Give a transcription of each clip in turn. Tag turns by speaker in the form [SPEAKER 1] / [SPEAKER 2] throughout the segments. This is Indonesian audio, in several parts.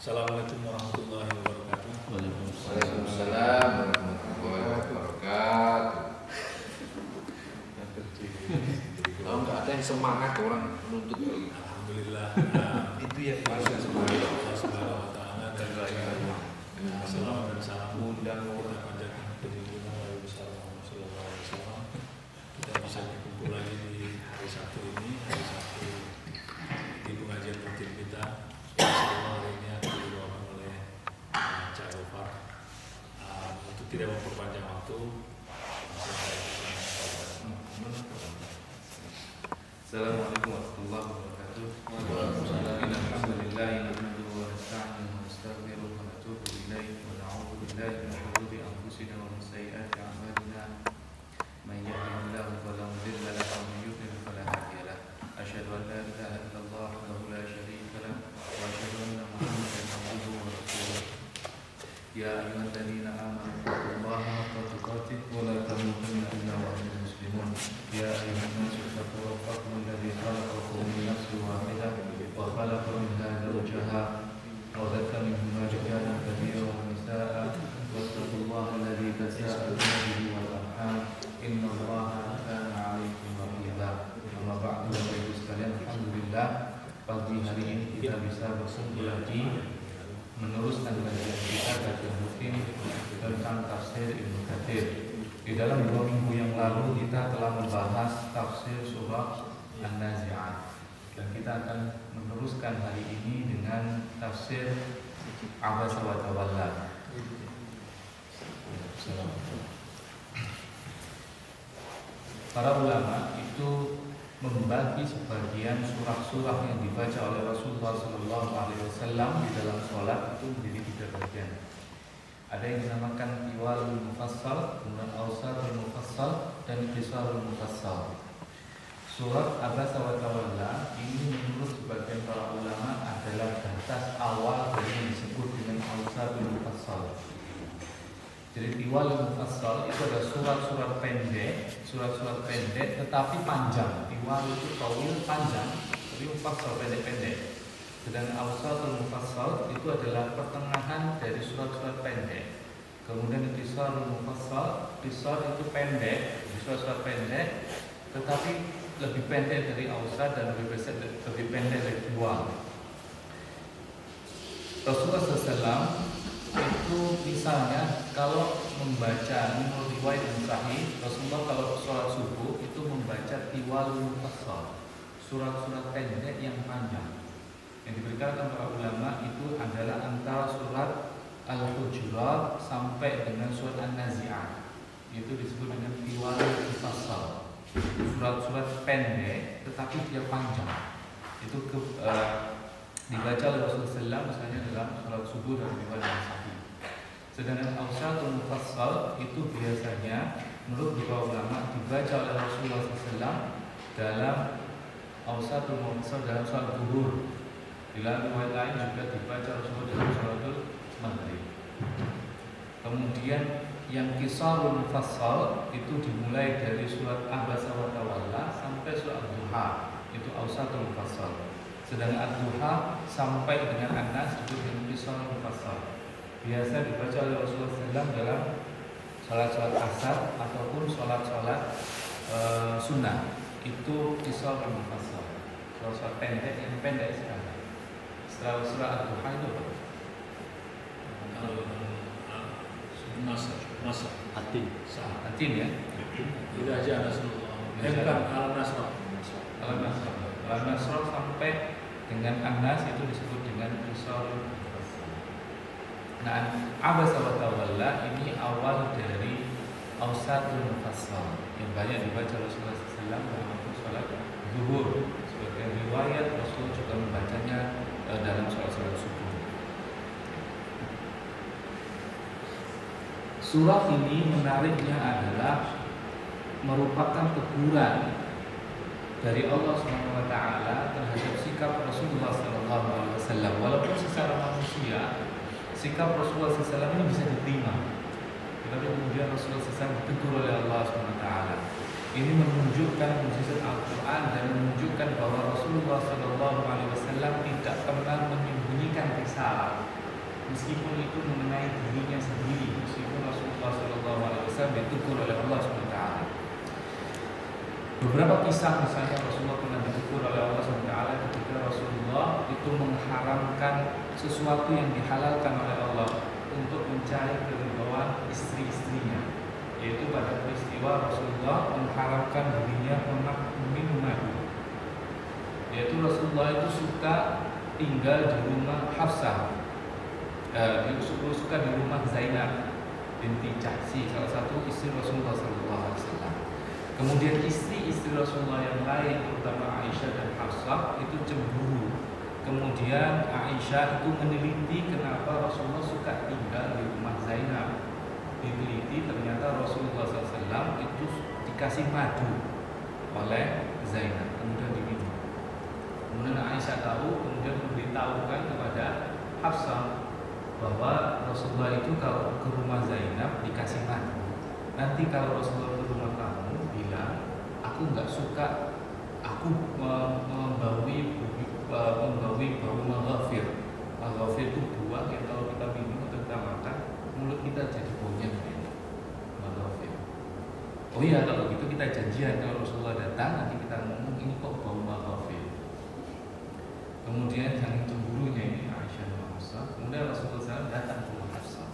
[SPEAKER 1] Assalamualaikum warahmatullahi wabarakatuh.
[SPEAKER 2] Waalaikumsalam warahmatullahi wabarakatuh. Kalau nggak ada yang semangat orang menuntut ilmu.
[SPEAKER 1] Alhamdulillah.
[SPEAKER 2] Itu yang paling semangat.
[SPEAKER 1] Allah Subhanahu wa taala dan salam dan salam undang kita panjatkan kepada Nabi besar Muhammad sallallahu alaihi wasallam. Kita bisa berkumpul lagi di hari Sabtu ini, hari Sabtu di pengajian rutin kita. Hari ini akan dibawakan oleh Cak Elfar. Untuk tidak memperpanjang waktu,
[SPEAKER 3] Assalamualaikum warahmatullahi wabarakatuh. Alhamdulillah nahmaduhu wa nasta'inuhu wa nastaghfiruh wa natubu ilaihi wa na'udzu billahi min shururi anfusina wa min sayyiati a'malina. Man yahdihillahu fala mudilla lahu wa man yudlil fala hadiya lahu. Asyhadu an la ilaha illallah wahdahu la syarika lahu wa asyhadu anna Muhammadan abduhu wa rasuluh. Ya ayyuhalladzina amanu taqullaha haqqa tuqatih wa la tamutunna illa wa antum muslimun. Ya ayyuhan nasu ittaqu rabbakum alladzi khalaqakum min nafsin wahidah wa khalaqa minha zawjaha wa bassa minhuma rijalan katsiran wa nisaa'a wattaqullaha alladzi tasaaluna bihi wal arham innallaha kana 'alaykum raqiba. Amma ba'du, Bapak Ibu sekalian, alhamdulillah pagi hari ini kita bisa berkumpul lagi meneruskan kajian kita kajian rutin tentang tafsir Ibnu Katsir. Di dalam 2 minggu yang lalu kita telah membahas tafsir surah An-Nazi'at, dan kita akan meneruskan hari ini dengan tafsir Abasa wa Tawalla. Para ulama itu membagi sebagian surah-surah yang dibaca oleh Rasulullah SAW di dalam sholat itu menjadi 3 bagian. Ada yang dinamakan Tiwalul Mufassal, kemudian Awsatul Mufassal, dan Qisarul Mufassal. Surat Abasa wa Tawalla ini menurut sebagian para ulama adalah batas awal dari yang disebut dengan Awsatul Mufassal. Jadi Tiwalul Mufassal itu ada surat-surat pendek tetapi panjang. Tiwal itu tawil panjang, tapi Mufassal pendek-pendek. Sedangkan Awsatul Mufassal itu adalah pertengahan dari surat-surat pendek. Kemudian Qisarul Mufassal, Qisar itu pendek, surat-surat pendek, tetapi lebih pendek dari Awsat dan lebih pendek dari Tiwal. Rasulullah SAW itu misalnya kalau membaca menurut riwayat yang sahih, Rasulullah kalau sholat subuh itu membaca Tiwalul Mufassal, surat-surat pendek yang panjang. Yang diberikan para ulama itu adalah antara surat Al-Hujurat sampai dengan surat An-Nazi'at. Itu disebut dengan Tiwalul Mufassal, surat-surat pendek tetapi dia panjang. Itu dibaca oleh Rasulullah SAW misalnya dalam sholat subuh dan riwayat yang sahih. Sedangkan Awsatul Mufassal itu biasanya menurut beberapa ulama dibaca oleh Rasulullah SAW dalam Awsatul Mufassal dalam sholat zuhur. Di dalam riwayat lain juga dibaca Rasulullah dalam sholatul maghrib. Kemudian yang Qisarul Mufassal itu dimulai dari surat Abasa wa Tawalla sampai surat Ad-Duha, itu Awsatul Mufassal. Sedangkan Ad-Duha sampai dengan An-Nas itu dengan Qisarul Mufassal. Biasa dibaca oleh Rasulullah SAW dalam sholat-sholat asar ataupun sholat-sholat sunnah. Itu Qisarul Mufassal, sholat pendek yang pendek sekali. Setelah surah Ad-Duha itu apa?
[SPEAKER 1] Nasr.
[SPEAKER 3] Atin ya?
[SPEAKER 1] Tidak aja Nasrullah.
[SPEAKER 3] Al-Nasr sampai dengan An-Nas itu disebut dengan Qisarul Mufassal. Nah, Abasa wa Tawalla ini awal dari Awsatul Mufassal yang banyak dibaca Rasulullah SAW dalam sholat zuhur. Sebagai riwayat Rasul juga membacanya dalam sholat subuh. Surah ini menariknya adalah merupakan teguran dari Allah SWT terhadap sikap Rasulullah SAW. Walaupun secara manusia sikap Rasulullah SAW ini bisa diterima, tetapi kemudian Rasulullah SAW ditegur oleh Allah SWT. Ini menunjukkan mukjizat Al-Quran dan menunjukkan bahwa Rasulullah SAW tidak pernah menyembunyikan risalah. meskipun itu mengenai dirinya sendiri, meskipun Rasulullah SAW ditegur oleh Allah SWT. Beberapa kisah misalnya Rasulullah pernah ditegur oleh Allah SWT ketika Rasulullah itu mengharamkan sesuatu yang dihalalkan oleh Allah untuk mencari keridhaan istri-istrinya, yaitu pada peristiwa Rasulullah mengharamkan dirinya minum madu. Yaitu Rasulullah itu suka tinggal di rumah Hafsah, suka di rumah Zainab binti Jahsy, salah satu istri Rasulullah SAW. Kemudian istri-istri Rasulullah yang lain, terutama Aisyah dan Hafsah, itu cemburu. Kemudian Aisyah itu meneliti kenapa Rasulullah suka tinggal di rumah Zainab. Diteliti, ternyata Rasulullah SAW itu dikasih madu oleh Zainab, kemudian diminum. Kemudian Aisyah tahu, kemudian memberitahukan kepada Hafsah bahwa Rasulullah itu kalau ke rumah Zainab dikasih madu. Nanti kalau Rasulullah ke rumah kamu bilang, aku nggak suka, aku membawi bau maghafir. Maghafir itu buah yang kalau kita minum atau kita makan, mulut kita jadi baunya maghafir. Oh iya, kalau begitu kita janjian kalau Rasulullah datang nanti kita ngomong ini kok bau maghafir. Kemudian yang cemburunya ini Aisyah dan Hafsah. Kemudian Rasulullah SAW datang ke rumah Hafsah.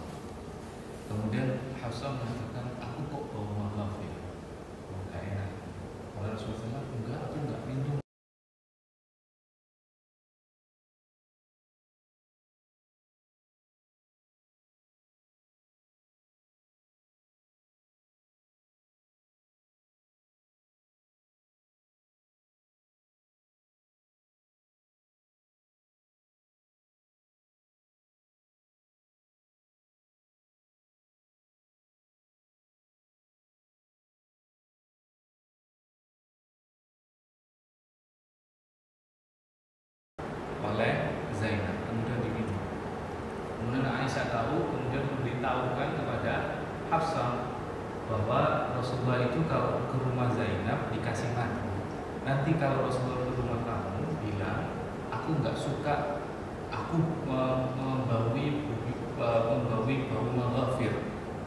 [SPEAKER 3] Kemudian Hafsah mengatakan, aku kok bau maghafir, gak enak. Oleh Rasulullah SAW, enggak, aku enggak minum. Oleh Zainab, kemudian diminum. Kemudian Aisyah tahu, kemudian memberitahukan kepada Hafsah bahwa Rasulullah itu kalau ke rumah Zainab dikasih madu. Nanti kalau Rasulullah ke rumah kamu bilang, aku nggak suka, aku membawi bau maghafir.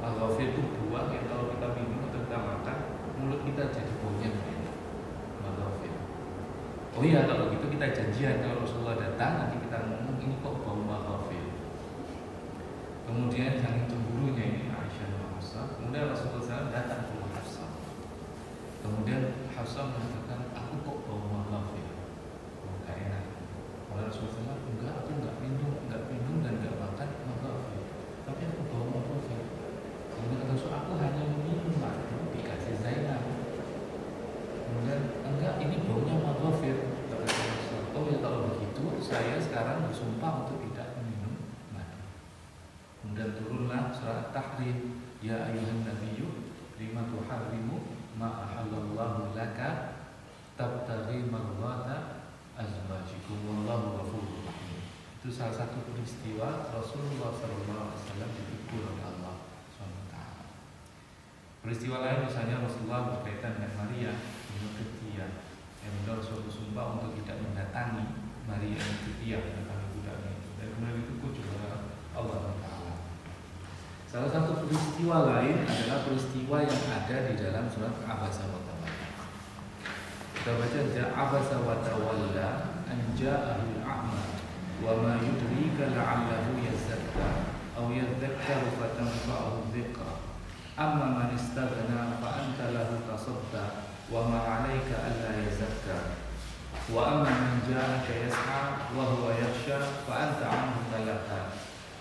[SPEAKER 3] Maghafir itu buah yang kalau kita minum atau kita makan, mulut kita jadi baunya maghafir. Oh iya, kalau begitu kita janjian kalau Rasulullah datang nanti kita ngomong ini kok bau maghafir. Kemudian yang cemburunya ini Aisyah dan Hafsah. Kemudian Rasulullah SAW datang ke rumah Hafsah. Kemudian Hafsah mengatakan, aku kok bau maghafir, gak enak. Oleh Rasulullah SAW, enggak, aku enggak minum dan enggak makan maghafir, tapi aku bau maghafir. Kemudian Rasulullah, aku hanya minum madu dikasih Zainab. Kemudian enggak, ini baunya maghafir. Oh ya, kalau begitu saya sekarang bersumpah untuk tidak minum madu. Kemudian turunlah surat Tahrim, ya ayuhan nabiyyu lima tuharrimu ma ahallallahu laka tabtaghi mardata azwajikum wallahu ghafurur rahim. Itu salah satu peristiwa Rasulullah SAW ditegur oleh Allah SWT. Peristiwa lain misalnya Rasulullah berkaitan dengan Maria Qibtiyah, yang benar suatu sumpah untuk tidak mendatangi Maria Qibtiyah, mendatangi budaknya itu, dan kemudian itu juga Allah Taala. Salah satu peristiwa lain adalah peristiwa yang ada di dalam surat Abasa wa Tawalla. Kita baca Abasa wa Tawalla an ja'ahul a'ma wa ma yudrika la'allahu yazakka aw yadhakkaru fatanfa'uhu dzikra amma man istaghna fa anta lahu tasadda wa ma 'alaika alla yazakka wa amma man ja'aka yas'a wa huwa yakhsha fa anta 'anhu talaqa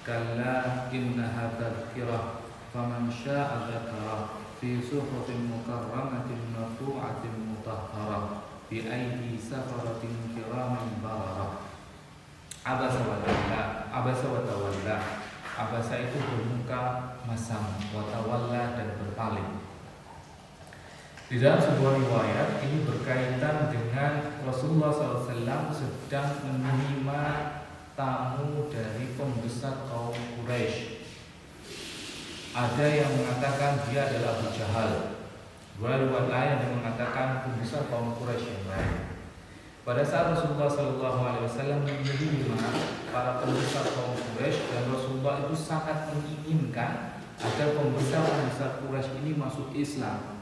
[SPEAKER 3] kalla innaha tadhkirah faman syaa'a dzakara fi suhufin mukarramatin marfu'atin mutahharah bi aidi safaratin kiramin bararah. Abasa wa tawalla. Abasa itu bermuka masam, wa tawalla dan berpaling. Di dalam sebuah riwayat ini berkaitan dengan Rasulullah SAW sedang menerima tamu dari pembesar kaum Quraisy. Ada yang mengatakan dia adalah Abu Jahal. Dua riwayat lain yang mengatakan pembesar kaum Quraisy yang lain. Pada saat Rasulullah SAW menerima para pembesar kaum Quraisy Quraisy, dan Rasulullah itu sangat menginginkan agar pembesar-pembesar Quraisy ini masuk Islam.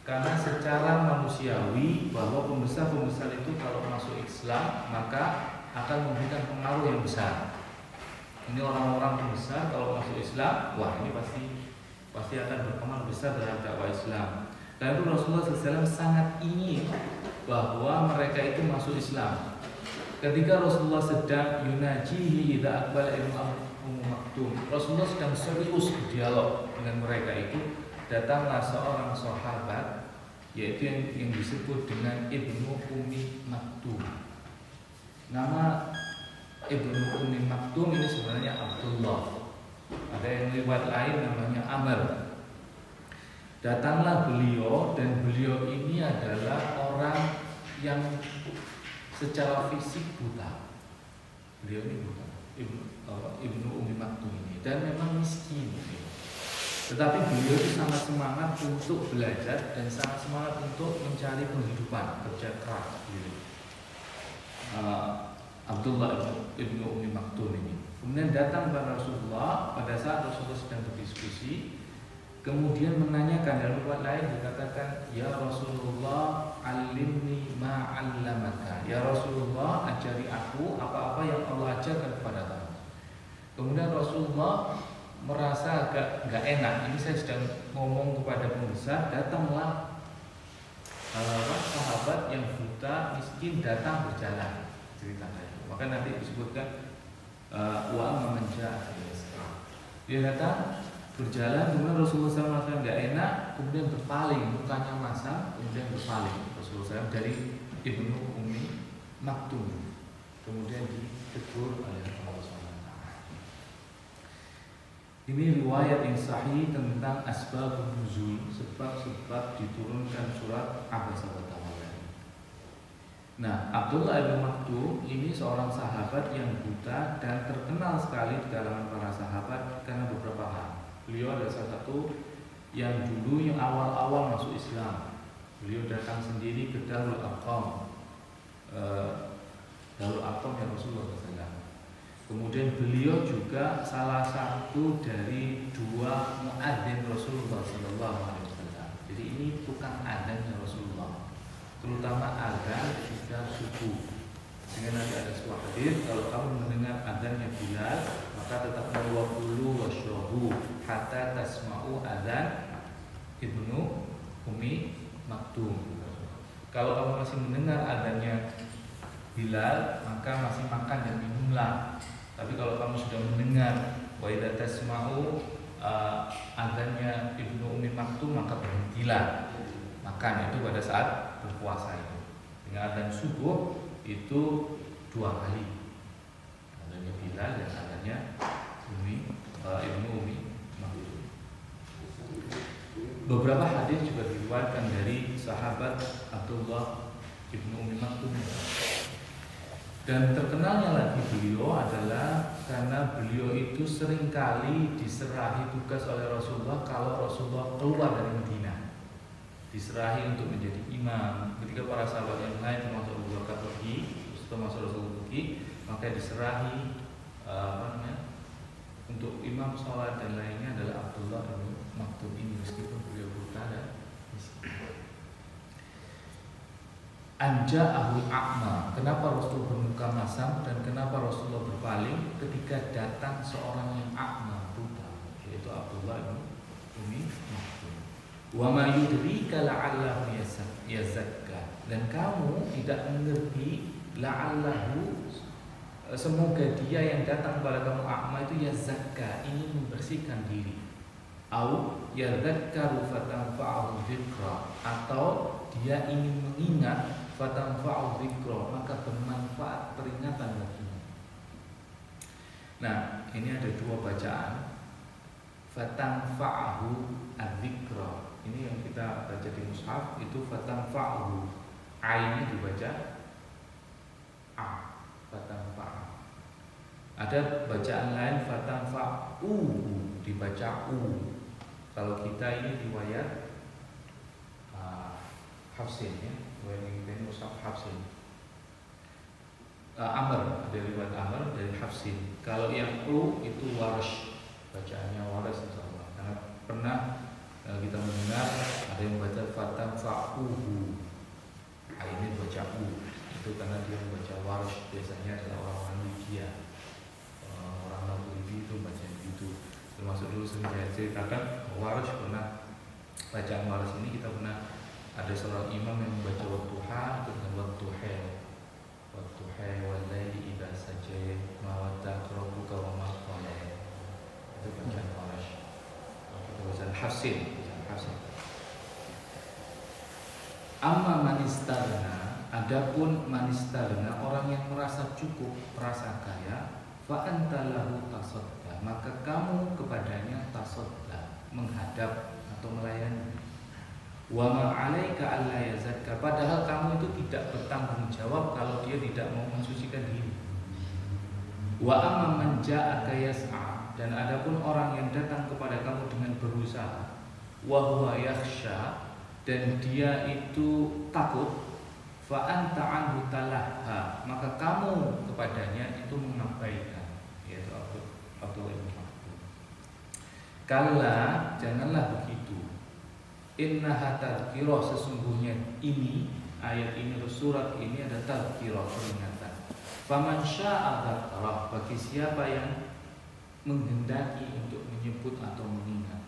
[SPEAKER 3] Karena secara manusiawi bahwa pembesar-pembesar itu kalau masuk Islam maka akan memberikan pengaruh yang besar. Ini orang-orang besar kalau masuk Islam, wah ini pasti akan berpengaruh besar terhadap dakwah Islam. Dan itu Rasulullah SAW sangat ingin bahwa mereka itu masuk Islam. Ketika Rasulullah sedang yunajihi idza aqbala Ummu Maktum, Rasulullah sedang serius berdialog dengan mereka itu, datanglah seorang sahabat yaitu yang disebut dengan Ibnu Ummi Maktum. Nama Ibnu Ummi Maktum ini sebenarnya Abdullah. Ada yang riwayat lain namanya Amr. Datanglah beliau, dan beliau ini adalah orang yang secara fisik buta. Beliau ini buta, Ibnu Ummi Maktum ini, dan memang miskin. Tetapi beliau itu sangat semangat untuk belajar dan sangat semangat untuk mencari penghidupan, kerja keras. Abdullah Ibnu Ummi Maktum ini kemudian datang kepada Rasulullah pada saat Rasulullah sedang berdiskusi. Kemudian menanyakan, dalam riwayat lain dikatakan, ya Rasulullah, alimni ma 'allamaka. Ya Rasulullah, ajari aku apa-apa yang Allah ajarkan kepada kamu. Kemudian Rasulullah merasa agak nggak enak. Ini saya sedang ngomong kepada pembesar, datanglah sahabat yang buta miskin datang berjalan, ceritanya. Maka nanti disebutkan wa manja. Dia datang berjalan, kemudian Rasulullah SAW merasa nggak enak, kemudian berpaling, mukanya masam, kemudian berpaling Rasulullah SAW dari Ibnu Ummi Maktum, kemudian ditegur oleh Allah SWT. Ini riwayat yang sahih tentang asbabun nuzul, sebab-sebab diturunkan surat Abasa wa Tawalla. Nah, Abdullah bin Maktum ini seorang sahabat yang buta dan terkenal sekali di kalangan para sahabat karena beberapa hal. Beliau adalah salah satu yang dulu yang awal-awal masuk Islam. Beliau datang sendiri ke Darul Arqam, yang Rasulullah SAW. Kemudian beliau juga salah satu dari dua muadzin Rasulullah SAW. Jadi ini tukang adzannya Rasulullah, terutama adzan ketika subuh. Sehingga nanti ada sebuah hadis, kalau kamu mendengar adzannya Bilal, maka tetaplah wakulu washrabu hatta tasma'u adzan Ibnu Ummi Maktum. Kalau kamu masih mendengar adzannya Bilal, maka masih makan dan minumlah. Tapi kalau kamu sudah mendengar wa idza tasma'u adzannya Ibnu Ummi Maktum, maka berhentilah makan. Itu pada saat berpuasa itu. Dengan adzan subuh itu 2 kali, adanya Bilal dan adanya Ibnu Ummi Maktum. Beberapa hadis juga diriwayatkan dari sahabat Abdullah Ibnu Ummi Maktum. Dan terkenalnya lagi beliau adalah karena beliau itu seringkali diserahi tugas oleh Rasulullah kalau Rasulullah keluar dari Madinah. Diserahi untuk menjadi imam. Ketika para sahabat yang lain termasuk Abu Bakar pergi, termasuk Rasulullah pergi, maka diserahi untuk imam sholat dan lainnya adalah Abdullah bin Maktum ini, meskipun beliau buta dan miskin. Anja'ahul a'ma. Kenapa Rasulullah bermuka masam dan kenapa Rasulullah berpaling ketika datang seorang yang a'ma, buta, yaitu Abdullah bin Ummi Maktum. Wa ma yudrika la'allahu yazakka. Dan kamu tidak mengerti la'allahu, semoga dia yang datang kepada kamu a'ma itu yazakka, ingin membersihkan diri. Au yadzakkaru fatanfa'u dzikra, atau dia ingin mengingat fatanfa'u dzikra, maka bermanfaat peringatan baginya. Nah, ini ada 2 bacaan. Fatanfa'u adzikra. Ini yang kita baca di mushaf itu fatanfa'u. A-nya dibaca A, fatanfa'u. Ada bacaan lain fatanfa'u, dibaca U. Kalau kita ini riwayat Hafsin ya, riwayat kita ini mushaf Hafsin. Amr, dari riwayat Amr dari Hafsin. Kalau yang itu Warsh, bacaannya Warsh insyaallah. Karena pernah kita mendengar ada yang baca fatam fa'uhu. Ini baca itu karena dia membaca Warsh, biasanya adalah orang Libya. Orang Libya itu baca begitu. Termasuk dulu sering saya ceritakan Warsh pernah bacaan Warsh ini kita pernah ada seorang imam yang membaca Wadduha itu dengan Wadduha wal-laili idza saja ma wadda'aka rabbuka wa ma qala. Itu bacaan Warsh. Itu bacaan Hafsin. Amma manistarna, adapun manistarna orang yang merasa cukup, merasa kaya, fa anta lahu tasadda, maka kamu kepadanya tasadda, menghadap atau melayani. Wa ma 'alaika alla yazakka, padahal kamu itu tidak bertanggung jawab kalau dia tidak mau mensucikan diri. Wa amma man ja'aka yas'a, dan adapun orang yang datang kepada kamu dengan berusaha, wa huwa yakhsha, dan dia itu takut, fa anta anhu talahha, maka kamu kepadanya itu mengabaikan, yaitu Abdullah bin Mas'ud. Kalla, janganlah begitu. Innaha tadhkirah, sesungguhnya ini ayat ini atau surat ini ada tadhkirah, peringatan. Faman syaa'a dzakara, bagi siapa yang menghendaki untuk menyebut atau mengingat.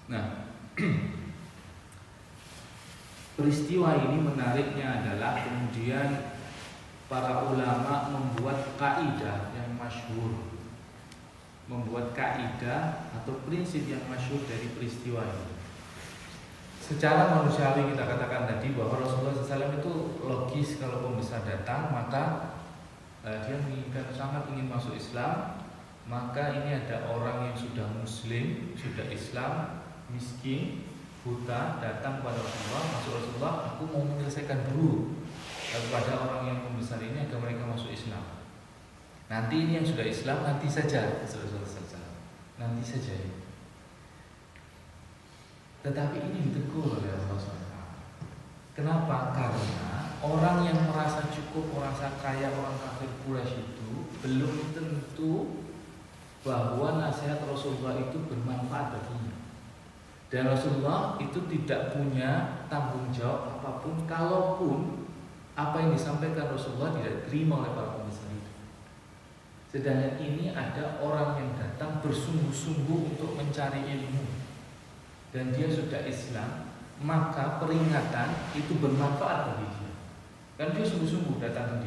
[SPEAKER 3] Nah, peristiwa ini menariknya adalah kemudian para ulama membuat kaidah yang masyhur, membuat kaidah atau prinsip yang masyhur dari peristiwa ini. Secara manusiawi kita katakan tadi bahwa Rasulullah SAW itu logis kalau pembesar datang maka dia menginginkan, sangat ingin masuk Islam. Maka ini ada orang yang sudah Muslim, sudah Islam, miskin, buta, datang pada Rasulullah, masuk Rasulullah, aku mau menyelesaikan dulu kepada orang yang membesar ini agar mereka masuk Islam. Nanti ini yang sudah Islam, nanti saja, nanti saja. Tetapi ini ditegur oleh Rasulullah. Kenapa? Karena orang yang merasa cukup, merasa kaya, orang kafir Quraisy itu belum tentu bahwa nasihat Rasulullah itu bermanfaat baginya. Dan Rasulullah itu tidak punya tanggung jawab apapun kalaupun apa yang disampaikan Rasulullah tidak diterima oleh para pembesar itu. Sedangkan ini ada orang yang datang bersungguh-sungguh untuk mencari ilmu dan dia sudah Islam, maka peringatan itu bermanfaat bagi dia. Kan dia sungguh-sungguh datang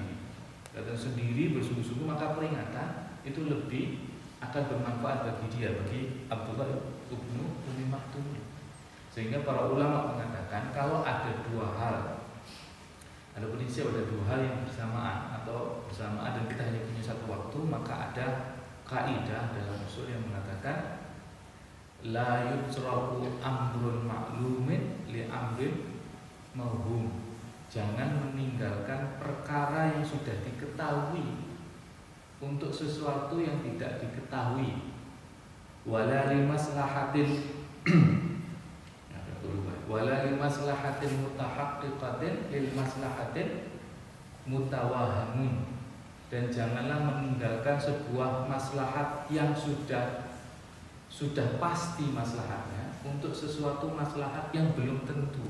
[SPEAKER 3] sendiri bersungguh-sungguh, maka peringatan itu lebih akan bermanfaat bagi dia, bagi Abdullah bin Umi Maktum. Sehingga para ulama mengatakan kalau ada dua hal, ada prinsip, ada dua hal yang bersamaan dan kita hanya punya satu waktu, maka ada kaidah dalam usul yang mengatakan la yutraku amrun ma'lumin li amrin mawhum. Jangan meninggalkan perkara yang sudah diketahui untuk sesuatu yang tidak diketahui. Wala li maslahatin mutahaqqiqatin lil maslahatin mutawahamun. Dan janganlah meninggalkan sebuah maslahat yang sudah pasti maslahatnya untuk sesuatu maslahat yang belum tentu.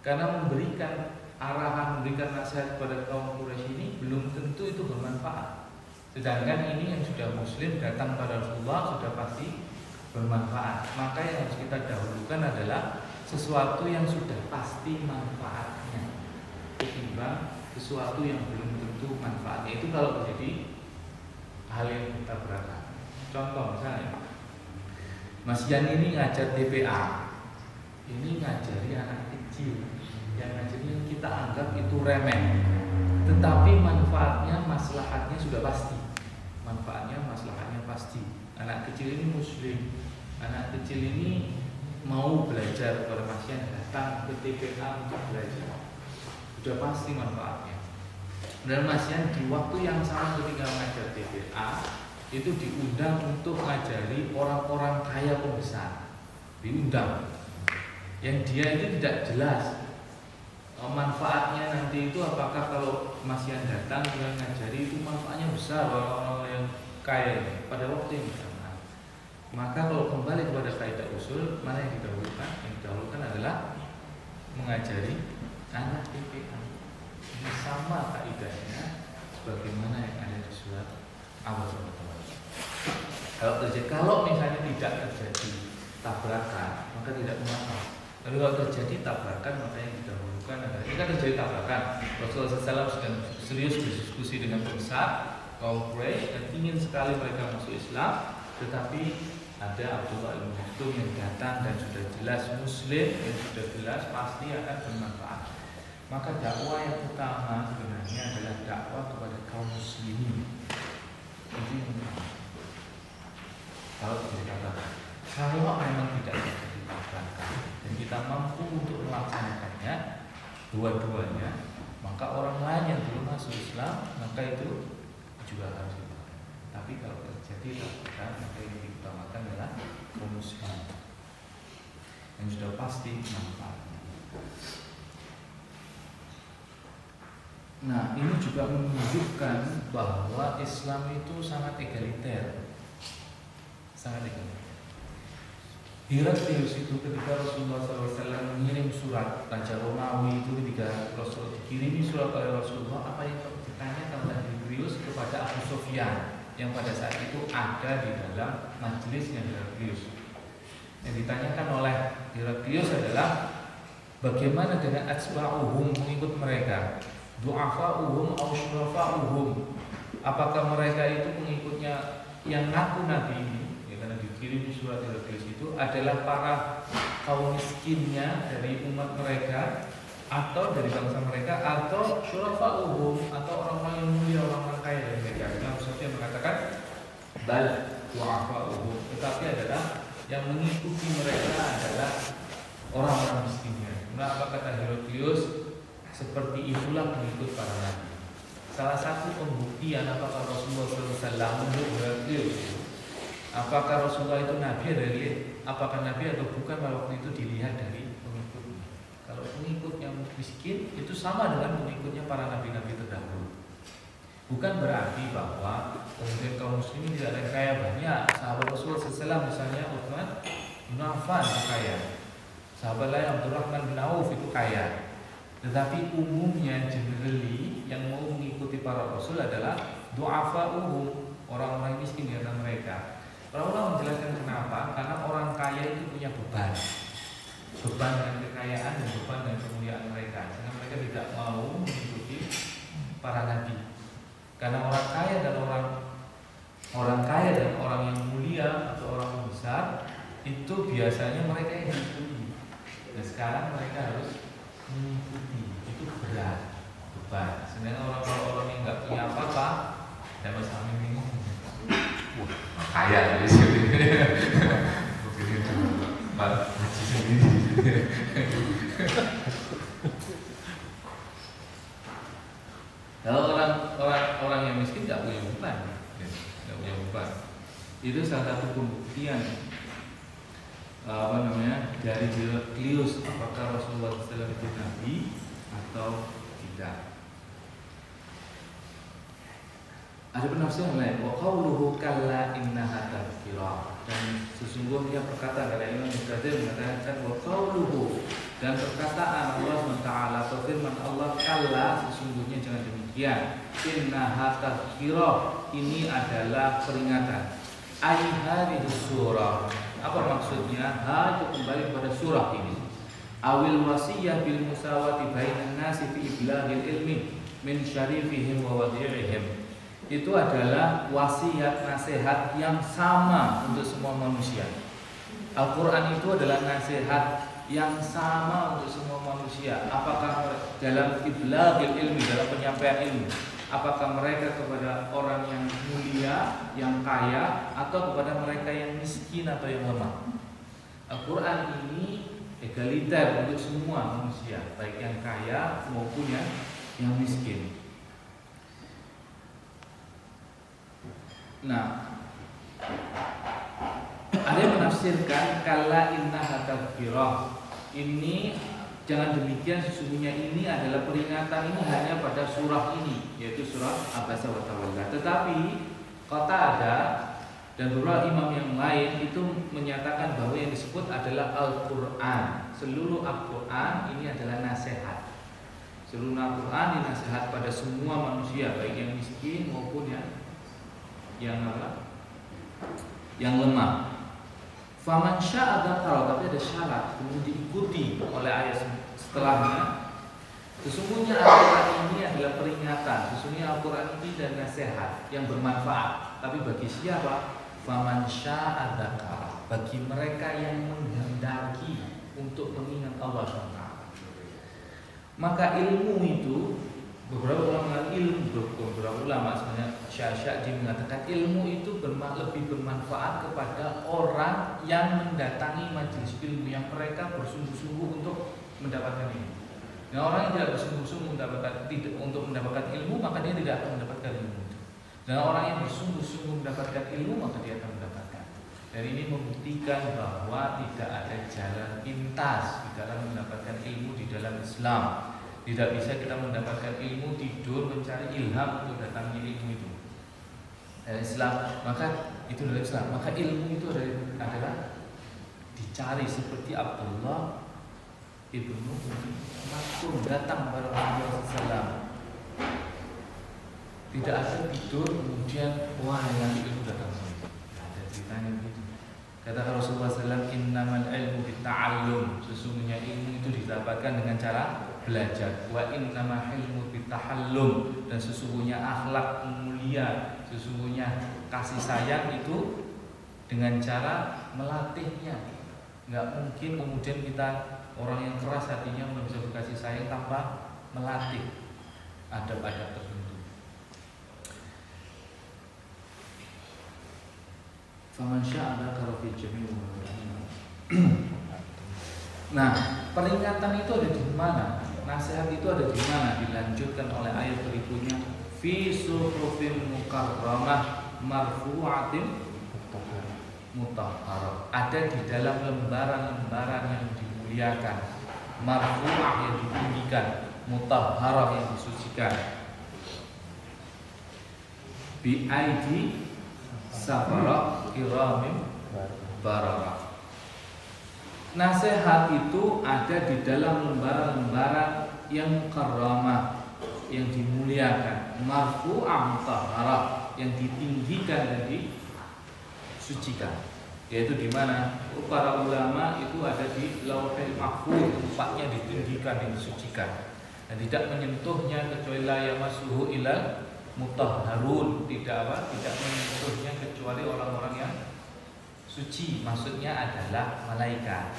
[SPEAKER 3] Karena memberikan arahan, memberikan nasihat kepada kaum Quraisy ini belum tentu itu bermanfaat. Sedangkan ini yang sudah Muslim datang pada Rasulullah sudah pasti bermanfaat. Maka yang harus kita dahulukan adalah sesuatu yang sudah pasti manfaatnya ketimbang sesuatu yang belum tentu manfaatnya. Itu kalau terjadi hal yang bertabrakan. Contoh misalnya Mas Yan ini ngajar TPA, ini ngajari anak kecil, yang ngajari yang kita anggap itu remeh, tetapi manfaatnya, maslahatnya sudah pasti. Manfaatnya, maslahatnya pasti. Anak kecil ini Muslim, anak kecil ini mau belajar kepada Mas Yan, datang ke TPA untuk belajar, sudah pasti manfaatnya. Dan Mas Yan di waktu yang sama ketika mengajar TPA itu diundang untuk ngajari orang-orang kaya pembesar, diundang, yang dia itu tidak jelas manfaatnya nanti itu apakah kalau masih yang datang yang ngajari itu manfaatnya besar orang-orang yang kaya ini pada waktu yang bersamaan. Maka kalau kembali kepada kaidah usul, mana yang didahulukan? Yang didahulukan adalah mengajari anak PPA. Ini sama kaidahnya sebagaimana yang ada di surat Al-Baqarah. Kalau misalnya tidak terjadi tabrakan, maka tidak mengapa. Tapi kalau terjadi tabrakan, maka yang didahulukan adalah ini kan terjadi tabrakan. Rasulullah SAW sedang serius berdiskusi dengan pembesar kaum Quraisy dan ingin sekali mereka masuk Islam, tetapi ada Abdullah bin Maktum yang datang dan sudah jelas Muslim dan sudah jelas pasti akan bermanfaat. Maka dakwah yang utama sebenarnya adalah dakwah kepada kaum muslimin. Itu yang utama. Kalau dikatakan, kalau memang tidak terjadi tabrakan dan kita mampu untuk melaksanakannya dua-duanya, maka orang lain yang belum masuk Islam maka itu juga harus dilakukan. Tapi kalau terjadi tabrakan, maka yang diutamakan adalah kaum muslimin yang sudah pasti manfaatnya. Nah, ini juga menunjukkan bahwa Islam itu sangat egaliter. Sangat egaliter. Heraklius itu ketika Rasulullah SAW mengirim surat Raja Romawi itu ketika Rasul dikirimi surat oleh Rasulullah, apa yang ditanyakan oleh Heraklius kepada Abu Sufyan yang pada saat itu ada di dalam majelisnya Heraklius. Yang ditanyakan oleh Heraklius adalah bagaimana dengan atsba'uhum, pengikut mereka, du'afa'uhum aw syurafa'uhum, apakah mereka itu pengikutnya yang ngaku Nabi ini, ya, karena dikirim surat Heraklius itu adalah para kaum miskinnya dari umat mereka atau dari bangsa mereka, atau syurafa'uhum, atau orang-orang yang mulia, orang-orang kaya dari mereka. Nah, maksudnya mengatakan bal du'afa'uhum, tetapi adalah yang mengikuti mereka adalah orang-orang miskinnya. Nah, apa kata Heraklius? Seperti itulah pengikut para nabi. Salah satu pembuktian apakah Rasulullah SAW menurut Heraklius, apakah Rasulullah itu nabi dari apakah nabi atau bukan, pada waktu itu dilihat dari pengikutnya. Kalau pengikut yang miskin itu sama dengan pengikutnya para nabi-nabi terdahulu. Bukan berarti bahwa kemudian kaum muslimin tidak ada yang kaya banyak. Sahabat Rasulullah SAW misalnya Utsman bin Affan itu kaya. Sahabat lain Abdurrahman bin Auf itu kaya. Tetapi umumnya generally yang mau mengikuti para Rasul adalah du'afa'uhum, orang-orang miskin di antara mereka. Para ulama menjelaskan kenapa? Karena orang kaya itu punya beban dengan kekayaan dan beban dengan kemuliaan mereka, sehingga mereka tidak mau mengikuti para nabi. Karena orang kaya dan orang yang mulia atau orang yang besar itu biasanya mereka yang mengikuti. Dan sekarang mereka harus mengikuti, itu berat, beban. Sedangkan orang yang nggak punya apa-apa, dapat sambil bingung. Kaya di sini. Begini tuh, ngaji sendiri. Kalau orang yang miskin nggak punya beban, nggak punya beban. Itu salah satu pembuktian dari Heraklius apakah Rasulullah SAW itu nabi atau tidak. Ada penafsiran lain, wa qauluhu kalla innaha tadhkirah, dan sesungguhnya perkataan dari Imam Muqtadir mengatakan wa qauluhu, dan perkataan Allah SWT atau firman Allah kalla, sesungguhnya jangan demikian, innaha tadhkirah, ini adalah peringatan. Ai hadhihi surah, apa maksudnya? Ha itu kembali kepada surah ini. Awil wasiyah bil musawati bainan nasi fi iblaghil ilmi min syarifihim wa wadi'ihim. Itu adalah wasiat nasihat yang sama untuk semua manusia. Al-Quran itu adalah nasihat yang sama untuk semua manusia. Apakah dalam iblaghil ilmi, dalam penyampaian ilmu, apakah mereka kepada orang yang mulia, yang kaya, atau kepada mereka yang miskin atau yang lemah. Al-Quran ini egaliter untuk semua manusia, baik yang kaya maupun yang miskin. Nah, ada yang menafsirkan kalla innaha tadhkirah, ini jangan demikian, sesungguhnya ini adalah peringatan ini hanya pada surah ini, yaitu surah Abasa wa Tawalla. Tetapi Qatadah dan beberapa imam yang lain itu menyatakan bahwa yang disebut adalah Al-Quran. Seluruh Al-Quran ini adalah nasihat. Seluruh Al-Quran ini nasihat pada semua manusia, baik yang miskin maupun yang lemah. Faman syaa dzakara, tapi ada syarat, kemudian diikuti oleh ayat setelahnya. Sesungguhnya Al-Quran ini adalah peringatan. Sesungguhnya Al-Quran ini dan nasihat yang bermanfaat. Tapi bagi siapa? Faman syaa dzakara, bagi mereka yang menghendaki untuk mengingat Allah SWT. Maka ilmu itu, beberapa ulama sebenarnya Syekh mengatakan ilmu itu lebih bermanfaat kepada orang yang mendatangi majelis ilmu, yang mereka bersungguh-sungguh untuk mendapatkan ilmu. Nah, orang yang tidak bersungguh-sungguh untuk mendapatkan ilmu, maka dia tidak akan mendapatkan ilmu. Dan orang yang bersungguh-sungguh mendapatkan ilmu, maka dia akan mendapatkan. Dan ini membuktikan bahwa tidak ada jalan pintas di dalam mendapatkan ilmu di dalam Islam. Tidak bisa kita mendapatkan ilmu tidur mencari ilham untuk datangi ilmu itu. Dalam Islam, maka itu dalam Islam, maka ilmu itu adalah dicari seperti Abdullah ibnu Maktum datang kepada Rasulullah SAW. Tidak ada tidur kemudian wah yang ilmu datang sini. Ada ceritanya begitu. Kata Rasulullah SAW, innamal ilmu bitta'allum, sesungguhnya ilmu itu didapatkan dengan cara belajar. Wa innama ilmu bittahallum, dan sesungguhnya akhlak mulia, sesungguhnya kasih sayang itu dengan cara melatihnya. Enggak mungkin kemudian kita orang yang keras hatinya bisa berkasih sayang tanpa melatih adab-adab tertentu. Faman syaa dzakara fi jami'il. Nah, peringatan itu ada di mana? Nasihat itu ada di mana? Dilanjutkan oleh ayat berikutnya, fi suhufin mukarramah marfu'atin mutahharah. Ada di dalam lembaran-lembaran yang dimuliakan, marfu'ah yang ditinggikan, mutahharah yang disucikan. Bi aidi safara kiramin bararah. Nasihat itu ada di dalam lembaran-lembaran yang mukarramah, yang dimuliakan, marfu'ah mutahharah, yang ditinggikan dan disucikan. Yaitu di mana para ulama itu ada di Lauhul Mahfuz, tempatnya ditinggikan dan disucikan, dan tidak menyentuhnya kecuali la yamassuhu ilal mutahharun, tidak menyentuhnya kecuali orang-orang yang suci, maksudnya adalah malaikat.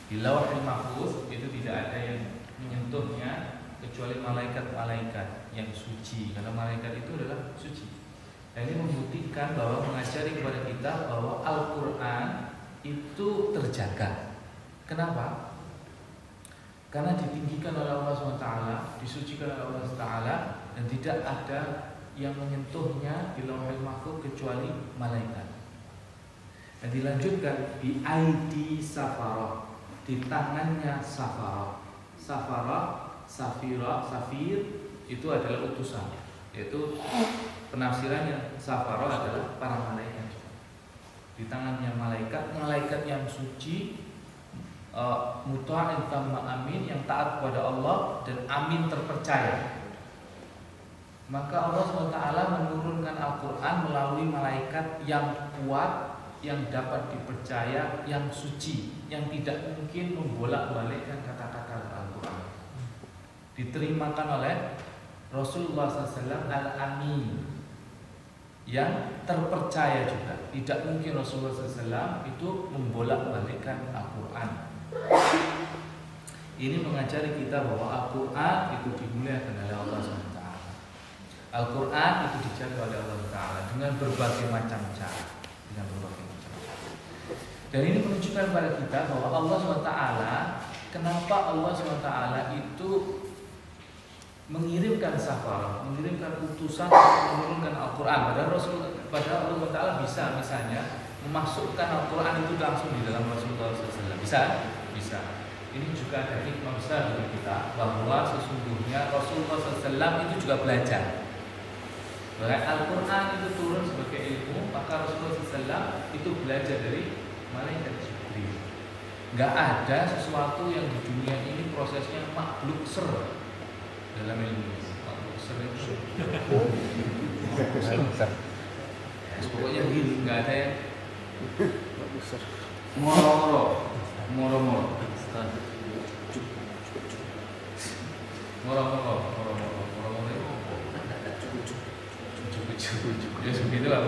[SPEAKER 3] Di Lauhul Mahfuz itu tidak ada yang menyentuhnya kecuali malaikat-malaikat yang suci, karena malaikat itu adalah suci. Dan ini membuktikan bahwa mengajari kepada kita bahwa Al-Quran itu terjaga. Kenapa? Karena ditinggikan oleh Allah SWT, disucikan oleh Allah SWT, dan tidak ada yang menyentuhnya di Lauhul Mahfuz kecuali malaikat. Dan dilanjutkan di aidi safarah, di tangannya safarah. Safarah, safir itu adalah utusan, yaitu penafsirannya safarah adalah para malaikat. Di tangannya malaikat yang suci, muta'in tamma amin, yang taat kepada Allah dan amin terpercaya. Maka Allah SWT menurunkan Al-Quran melalui malaikat yang kuat, yang dapat dipercaya, yang suci, yang tidak mungkin membolak-balikkan kata-kata Al-Quran. Diterimakan oleh Rasulullah SAW Al-Amin, yang terpercaya juga. Tidak mungkin Rasulullah SAW itu membolak-balikkan Al-Quran. Ini mengajari kita bahwa Al-Quran itu dimuliakan oleh Allah SWT. Al-Quran itu dijaga oleh Allah SWT dengan berbagai macam cara. Dan ini menunjukkan kepada kita bahwa Allah SWT, kenapa Allah SWT itu mengirimkan safarah, mengirimkan utusan untuk menurunkan Al-Quran. Padahal Allah SWT bisa misalnya memasukkan Al-Quran itu langsung di dalam Rasulullah SAW. Bisa. ini juga ada hikmah besar bagi kita bahwa sesungguhnya Rasulullah SAW itu juga belajar. Bahkan Al-Quran itu turun sebagai ilmu, maka Rasulullah SAW itu belajar dari malaikat Jibril. Gak ada sesuatu yang di dunia ini prosesnya makhluk ser dalam ilmu. Makhluk ser itu pokoknya gini, nggak ada yang moro-moro ya begitu lah,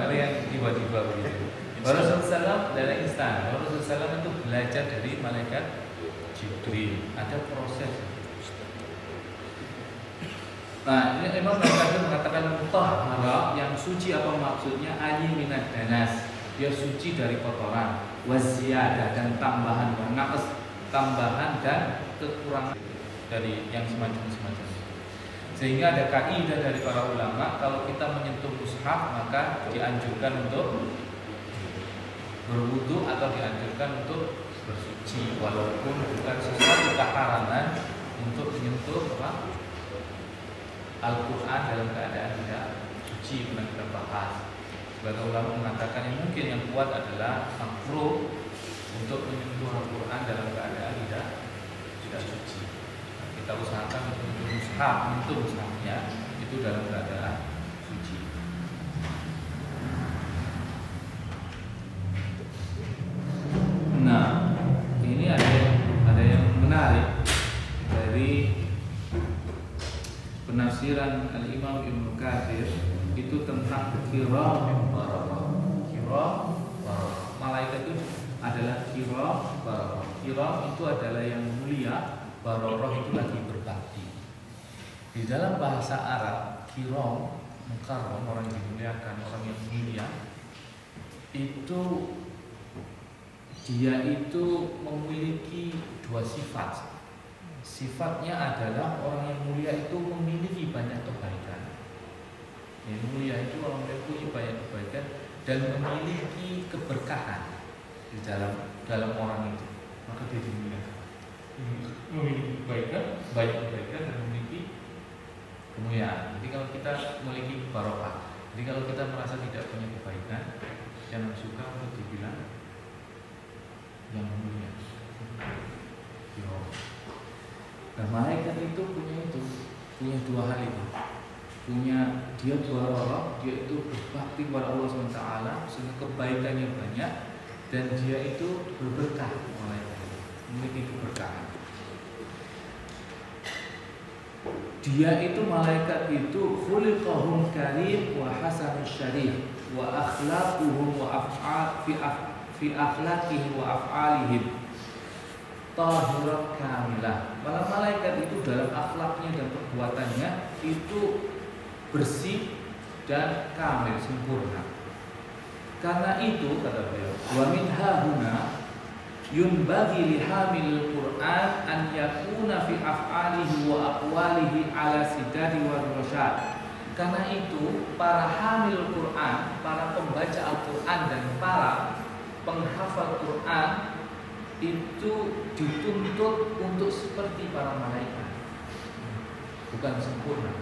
[SPEAKER 3] ada yang tiba-tiba begitu. Rasulullah SAW dari instan. Rasulullah SAW itu belajar dari malaikat Jibril. Ada proses. Nah, ini Imam Nawawi mengatakan mutahhara yang suci apa maksudnya ayy minad danas. Dia suci dari kotoran, waziyadah dan tambahan, naqas tambahan dan kekurangan dari yang semacam-semacam itu. Sehingga ada kaidah dari para ulama, kalau kita menyentuh mushaf maka dianjurkan untuk berwudu atau dianjurkan untuk bersuci, walaupun bukan sesuatu keharaman untuk menyentuh Al-Quran dalam keadaan tidak suci. Pernah kita bahas. Sebagian ulama mengatakan yang mungkin yang kuat adalah makruh untuk menyentuh Al-Quran dalam keadaan tidak suci. Nah, kita usahakan untuk menyentuh mushafnya itu dalam keadaan suci. Nah, ini ada yang menarik dari penafsiran Al-Imam Ibnu Katsir itu tentang kiram bararah. Kiram bararah. Malaikat itu adalah kiram bararah. Kiram itu adalah yang mulia, bararah itu lagi berbakti. Di dalam bahasa Arab, kiram, mukarram, orang yang dimuliakan, orang yang mulia, itu dia itu memiliki dua sifat. Sifatnya adalah orang yang mulia itu memiliki banyak kebaikan. Yang mulia itu orang yang punya banyak kebaikan dan memiliki keberkahan di dalam orang itu. Maka dia dimuliakan. Memiliki kebaikan, banyak kebaikan dan memiliki kemuliaan. Jadi kalau kita memiliki barokah. Jadi kalau kita merasa tidak punya kebaikan, jangan suka untuk dibilang yang mulia. Nah, malaikat itu punya dua hal itu. Dia barokah, dia itu berbakti kepada Allah SWT sehingga kebaikannya banyak, dan dia itu berberkah. Malaikat itu memiliki keberkahan. Dia itu malaikat itu khuliqahum karim wa hasanus syarif wa akhlaquhum wa fi akhlaqihim wa af'alihim tahirat kamilah. Malah malaikat itu dalam akhlaknya dan perbuatannya itu bersih dan kamil, sempurna. Karena itu kata beliau, wa min hahuna yunbaghi lihamil Qur'an an yakuna fi af'alihi wa aqwalihi ala sidadi wa rasyad. Karena itu para hamil Qur'an, para pembaca Al-Quran dan para penghafal Quran itu dituntut untuk seperti para malaikat, bukan sempurna.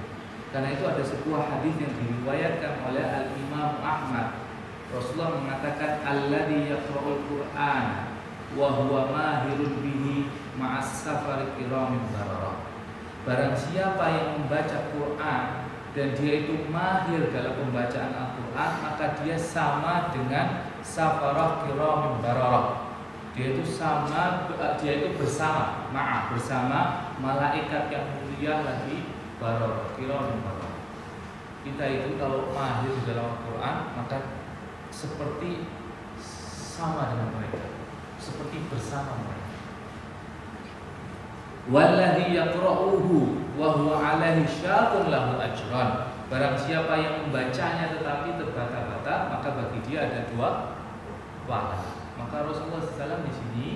[SPEAKER 3] Karena itu ada sebuah hadis yang diriwayatkan oleh Al-Imam Ahmad. Rasulullah mengatakan, alladzi yaqra'ul Qur'an wa huwa mahirun bihi ma'as safari kiramin bararah. Barang siapa yang membaca Quran dan dia itu mahir dalam pembacaan Al-Quran, maka dia sama dengan safarah kiramin bararah. Dia itu bersama malaikat yang mulia lagi bararah, kiramin bararah. Kita itu kalau mahir dalam Al-Quran maka seperti sama dengan mereka, seperti bersama mereka. Wallahi yaqra'uhu wa huwa 'alaihi syaqun lahu ajran. Barang siapa yang membacanya tetapi terbata-bata, maka bagi dia ada dua pahala. Maka Rasulullah SAW di sini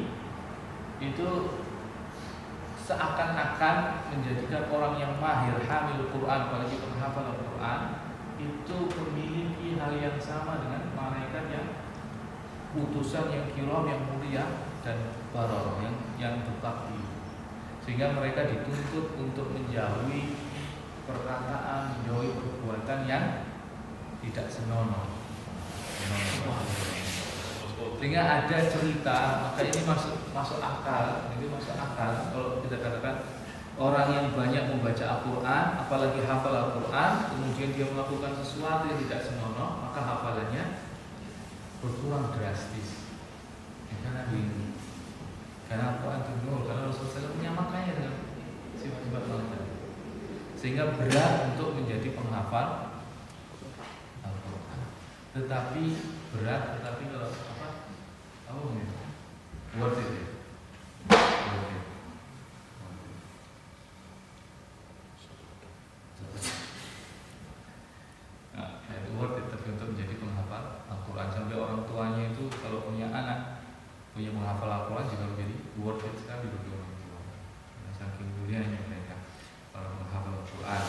[SPEAKER 3] itu seakan-akan menjadikan orang yang mahir hamil Quran, apalagi penghafal Al-Quran, itu memiliki hal yang sama dengan malaikat yang utusan yang kiram yang mulia dan baror yang berbakti, sehingga mereka dituntut untuk menjauhi perkataan, menjauhi perbuatan yang tidak senonoh. Sehingga ada cerita, maka ini masuk akal. Ini masuk akal kalau kita katakan orang yang banyak membaca Al-Quran, apalagi hafal Al-Quran, kemudian dia melakukan sesuatu yang tidak senonoh, maka hafalannya berkurang drastis. Karena ini, karena Al-Quran itu nur, karena Rasulullah SAW menyamakannya dengan sifat-sifat Allah, sehingga berat untuk menjadi penghafal Al-Quran. Tetapi berat, tetapi kalau apa ini? Worth it. Worth it. Nah, itu worth it tapi untuk menjadi penghafal Al-Quran. Sampai orang tuanya itu kalau punya anak punya menghafal Al-Quran juga menjadi worth it sekali bagi orang tua. Nah, saking mulianya mereka kalau menghafal Al-Quran.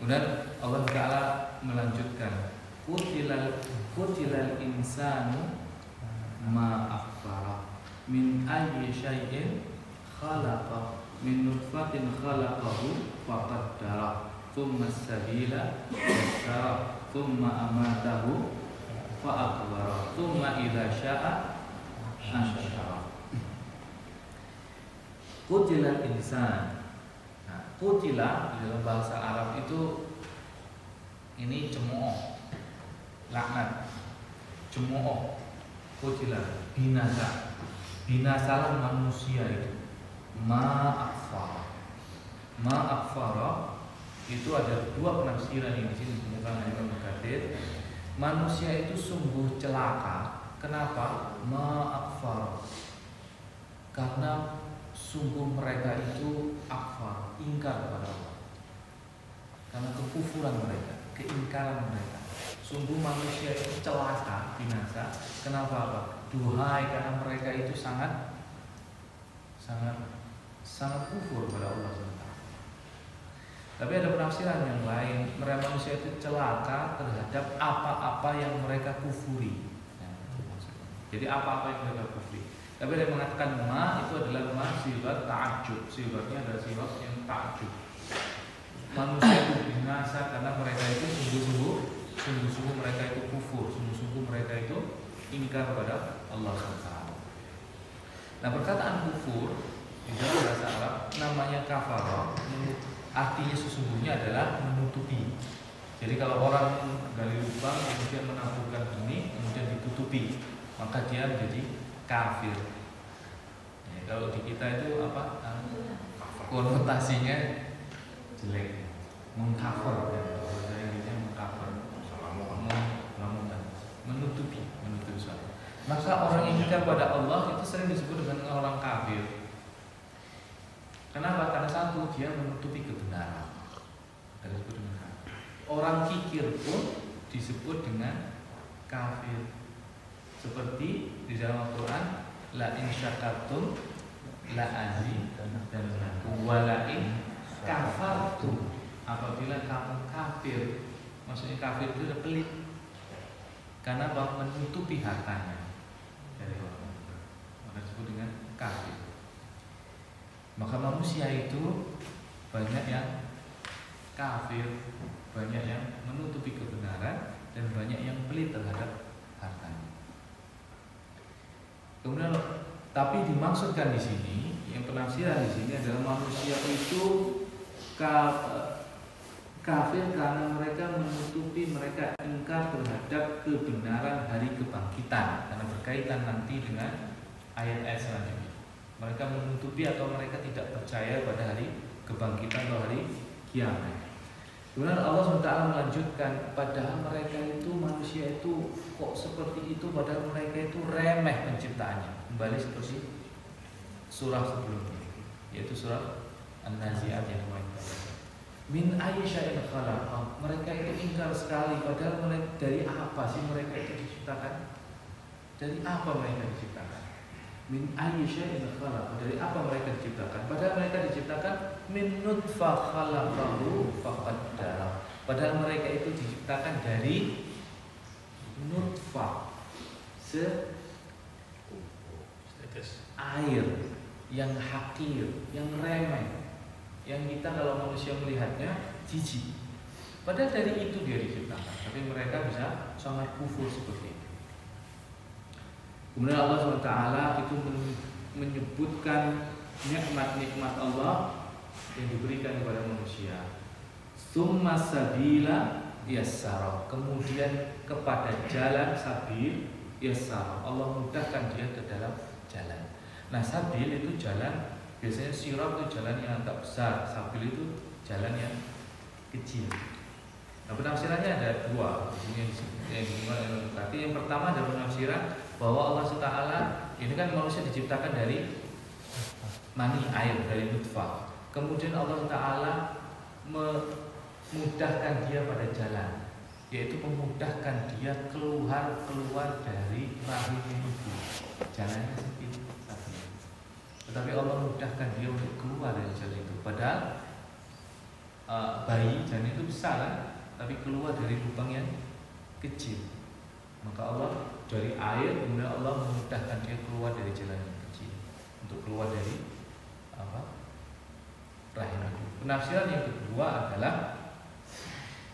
[SPEAKER 3] Kemudian Allah Taala melanjutkan, Qutilal insanu ma akfara min ayyi syai'in khalaqa min nutfatin khalaqahu faqaddara thumma as-sabila yassara thumma amatahu fa aqbara thumma idza syaa anshara. Qutilal insan. Nah, qutila di dalam bahasa Arab itu ini cemooh, laknat, cemooh. Qutila, binasa, binasalah manusia itu. Ma'akfara itu ada dua penafsiran yang di sini disebutkan oleh Imam Katsir. Manusia itu sungguh celaka. Kenapa? Ma'akfara, karena sungguh mereka itu akfar, ingkar kepada Allah, karena kekufuran mereka, keingkaran mereka. Sungguh manusia itu celaka, binasa. Kenapa? Apa? Duhai, karena mereka itu sangat kufur kepada Allah SWT. Tapi ada penafsiran yang lain, mereka manusia itu celaka terhadap apa-apa yang mereka kufuri. Jadi apa-apa yang mereka kufuri. Tapi ada yang mengatakan ma itu adalah ma sifat ta'ajub. Sifatnya adalah sifat yang ta'ajub. Manusia itu binasa karena mereka itu sungguh-sungguh mereka itu kufur, sungguh-sungguh mereka itu ingkar kepada Allah SWT. Nah, perkataan kufur di dalam bahasa Arab namanya kafara, artinya sesungguhnya adalah menutupi. Jadi kalau orang gali lubang kemudian menaburkan benih kemudian ditutupi, maka dia menjadi kafir. Ya, kalau di kita itu apa? Konotasinya jelek, mengcover ya. Menutupi suatu. Maka orang yang ingkar pada Allah itu sering disebut dengan orang kafir. Kenapa? Karena satu, dia menutupi kebenaran. Disebut dengan kafir. Orang kikir pun disebut dengan kafir. Seperti di dalam Al-Quran, la in syakartum la azidannakum wa la in kafartum, apabila kamu kafir. Maksudnya kafir itu adalah pelit, karena menutupi hartanya dari orang, maka disebut dengan kafir. Maka manusia itu banyak yang kafir, banyak yang menutupi kebenaran, dan banyak yang pelit terhadap hartanya. Kemudian, tapi dimaksudkan di sini, yang penafsiran di sini adalah manusia itu kafir karena mereka menutupi, mereka ingkar terhadap kebenaran hari kebangkitan, karena berkaitan nanti dengan ayat-ayat selanjutnya. Mereka menutupi atau mereka tidak percaya pada hari kebangkitan atau hari kiamat. Kemudian Allah SWT melanjutkan, padahal mereka itu manusia itu kok seperti itu, padahal mereka itu remeh penciptaannya. Kembali seperti surah sebelumnya, yaitu surah An-Nazi'at yang kemarin. Min ayyi syai'in khalaqa, mereka itu ingkar sekali, padahal dari apa sih mereka itu diciptakan? Dari apa mereka diciptakan? Min ayyi syai'in khalaqa, dari apa mereka diciptakan? Padahal mereka diciptakan min nutfah khalaqahu faqaddara. Padahal mereka itu diciptakan dari nutfah, air yang hakir, yang remeh, yang kita kalau manusia melihatnya jijik. Padahal dari itu dia diciptakan, tapi mereka bisa sangat kufur seperti itu. Kemudian Allah SWT itu menyebutkan nikmat-nikmat Allah yang diberikan kepada manusia. Tsumma sabila yassara, kemudian kepada jalan sabil yassara, Allah mudahkan dia ke dalam jalan. Nah, sabil itu jalan, biasanya sirat itu jalan yang agak besar, sabil itu jalan yang kecil. Nah, penafsirannya ada dua. Yang pertama adalah penafsiran bahwa Allah SWT ini kan manusia diciptakan dari mani, air, dari nutfah. Kemudian Allah Ta'ala memudahkan dia pada jalan, yaitu memudahkan dia keluar dari rahim ibu. Jalannya sempit, tetapi Allah mudahkan dia untuk keluar dari jalan itu. Padahal bayi jalan itu besar kan, tapi keluar dari lubang yang kecil. Maka Allah dari air, kemudian Allah memudahkan dia keluar dari jalan yang kecil untuk keluar dari rahim ibu. Penafsiran yang kedua adalah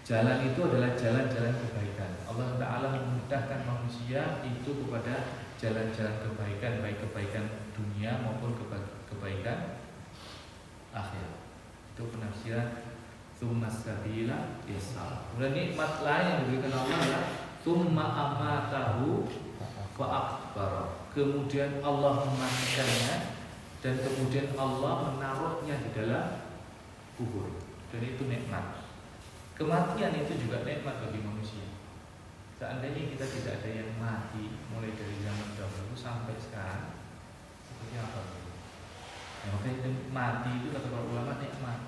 [SPEAKER 3] jalan itu adalah jalan-jalan kebaikan. Allah Ta'ala memudahkan manusia itu kepada jalan-jalan kebaikan, baik kebaikan dunia maupun kebaikan akhirat. Itu penafsiran tsumma sabila yassara. Kemudian nikmat lain yang diberikan Allah adalah tsumma amatahu fa akbara. Kemudian Allah mematikannya dan kemudian Allah menaruhnya di dalam kubur. Dan itu nikmat. Kematian itu juga nikmat bagi manusia. Seandainya kita tidak ada yang mati mulai dari zaman dahulu sampai sekarang, seperti apa? Ya, makanya mati itu kata para ulama nikmat.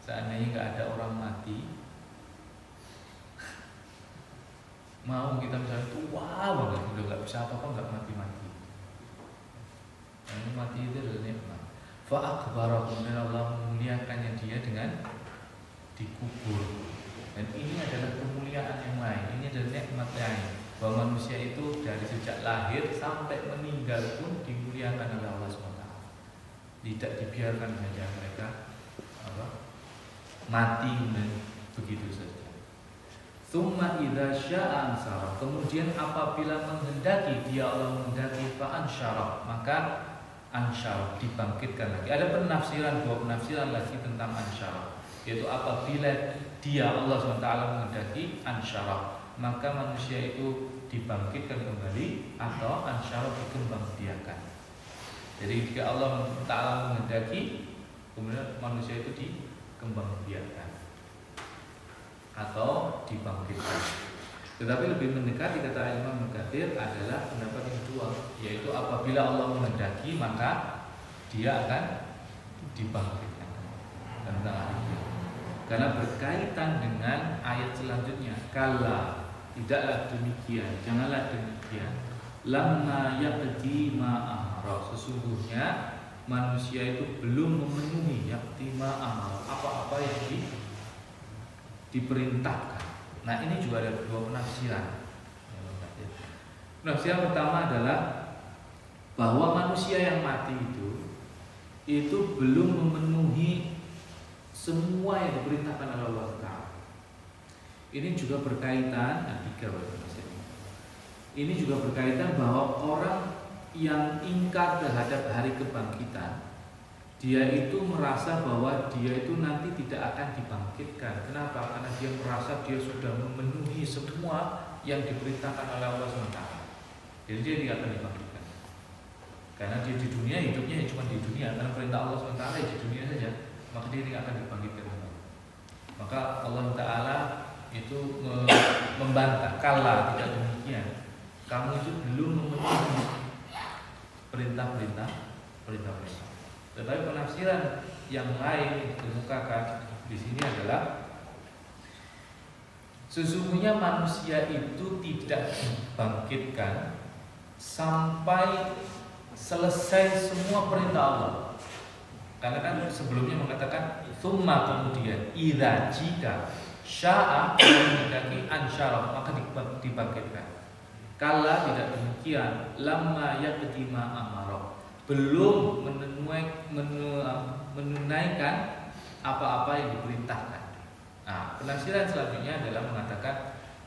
[SPEAKER 3] Seandainya nggak ada orang mati, mau kita misalnya tua banget, udah nggak bisa apa-apa, nggak mati-mati. Nah, mati itu adalah nikmat. Fa akbara, kemudian Allah memuliakannya dia dengan dikubur. Dan ini adalah kemuliaan yang lain. Ini adalah nikmat lain, bahwa manusia itu dari sejak lahir sampai meninggal pun dimuliakan oleh Allah SWT. Tidak dibiarkan saja mereka mati dan begitu saja. Tsumma idza syaa ansara, kemudian apabila menghendaki, dia Allah menghendaki, fa ansyara, maka ansyara, dibangkitkan lagi. Ada penafsiran, dua penafsiran lagi tentang ansyara, yaitu apabila dia Allah SWT menghendaki, ansyara, maka manusia itu dibangkitkan kembali, atau ansyara, dikembangbiakan. Jadi jika Allah Ta'ala menghendaki, kemudian manusia itu dikembangbiakan atau dibangkitkan. Tetapi lebih mendekati kata Imam Mukatsir adalah pendapat yang kedua, yaitu apabila Allah menghendaki, maka dia akan dibangkitkan tentang itu. Karena berkaitan dengan ayat selanjutnya, kala, tidaklah demikian, janganlah demikian, lamma yaqdi ma amara, sesungguhnya manusia itu belum memenuhi yaqdi ma amara, apa-apa yang diperintahkan. Nah, ini juga ada dua penafsiran. Penafsiran pertama adalah bahwa manusia yang mati itu belum memenuhi semua yang diperintahkan oleh Allah Ta'ala. Ini juga berkaitan, ini juga berkaitan bahwa orang yang ingkar terhadap hari kebangkitan, dia itu merasa bahwa dia itu nanti tidak akan dibangkitkan. Kenapa? Karena dia merasa dia sudah memenuhi semua yang diperintahkan oleh Allah SWT. Jadi dia tidak akan dibangkitkan. Karena dia di dunia, hidupnya cuma di dunia, karena perintah Allah SWT di dunia saja, maka dia tidak akan dibangkitkan. Maka Allah Ta'ala itu membantah, kala, tidak demikian, kamu itu belum memenuhi perintah-perintah. Tetapi penafsiran yang lain yang dikemukakan di sini adalah sesungguhnya manusia itu tidak dibangkitkan sampai selesai semua perintah Allah. Karena kan sebelumnya mengatakan summa, kemudian idza jika syaa menghendaki ansyara, maka dibangkitkan. Kala tidak demikian, lamma yaqdi ma amara, belum menunaikan apa-apa yang diperintahkan. Nah, penafsiran selanjutnya adalah mengatakan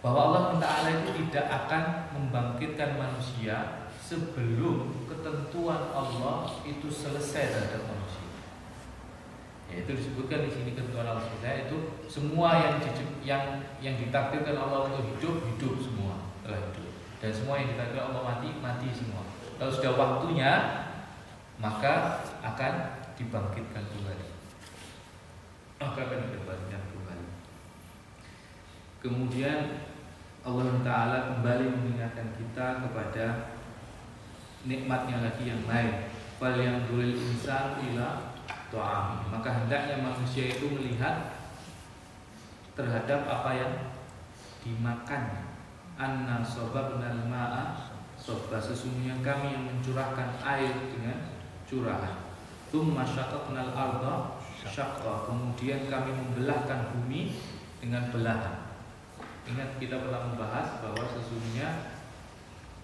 [SPEAKER 3] bahwa Allah Ta'ala itu tidak akan membangkitkan manusia sebelum ketentuan Allah itu selesai terhadap manusia. Yaitu disebutkan di sini ketentuan Allah selesai itu semua yang ditakdirkan Allah untuk hidup semua telah hidup, dan semua yang ditakdirkan Allah mati semua. Kalau sudah waktunya maka akan dibangkitkan kembali. Kemudian Allah Ta'ala kembali mengingatkan kita kepada nikmatnya lagi yang lain. Fal yang duril insan ila ta'am. Maka hendaknya manusia itu melihat terhadap apa yang dimakannya. Anna sababnal ma'a sabba, sesungguhnya kami yang mencurahkan air dengan curahan. Tsumma syaqaqnal arda syaqqa, kemudian kami membelahkan bumi dengan belahan. Ingat kita pernah membahas bahwa sesungguhnya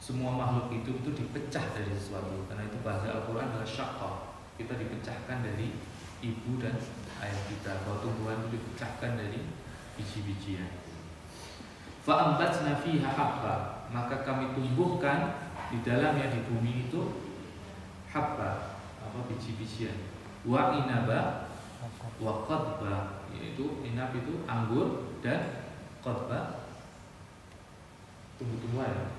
[SPEAKER 3] semua makhluk itu dipecah dari sesuatu. Karena itu bahasa Al-Quran adalah syaqqa. Kita dipecahkan dari ibu dan ayah kita. Bahwa tumbuhan itu dipecahkan dari biji-bijian. Fa'ambatsna fiha habba, maka kami tumbuhkan di dalamnya di bumi itu habba, biji-bijian. Wa inaba wa qadba, yaitu inab itu anggur dan qadba tumbuh-tumbuhan.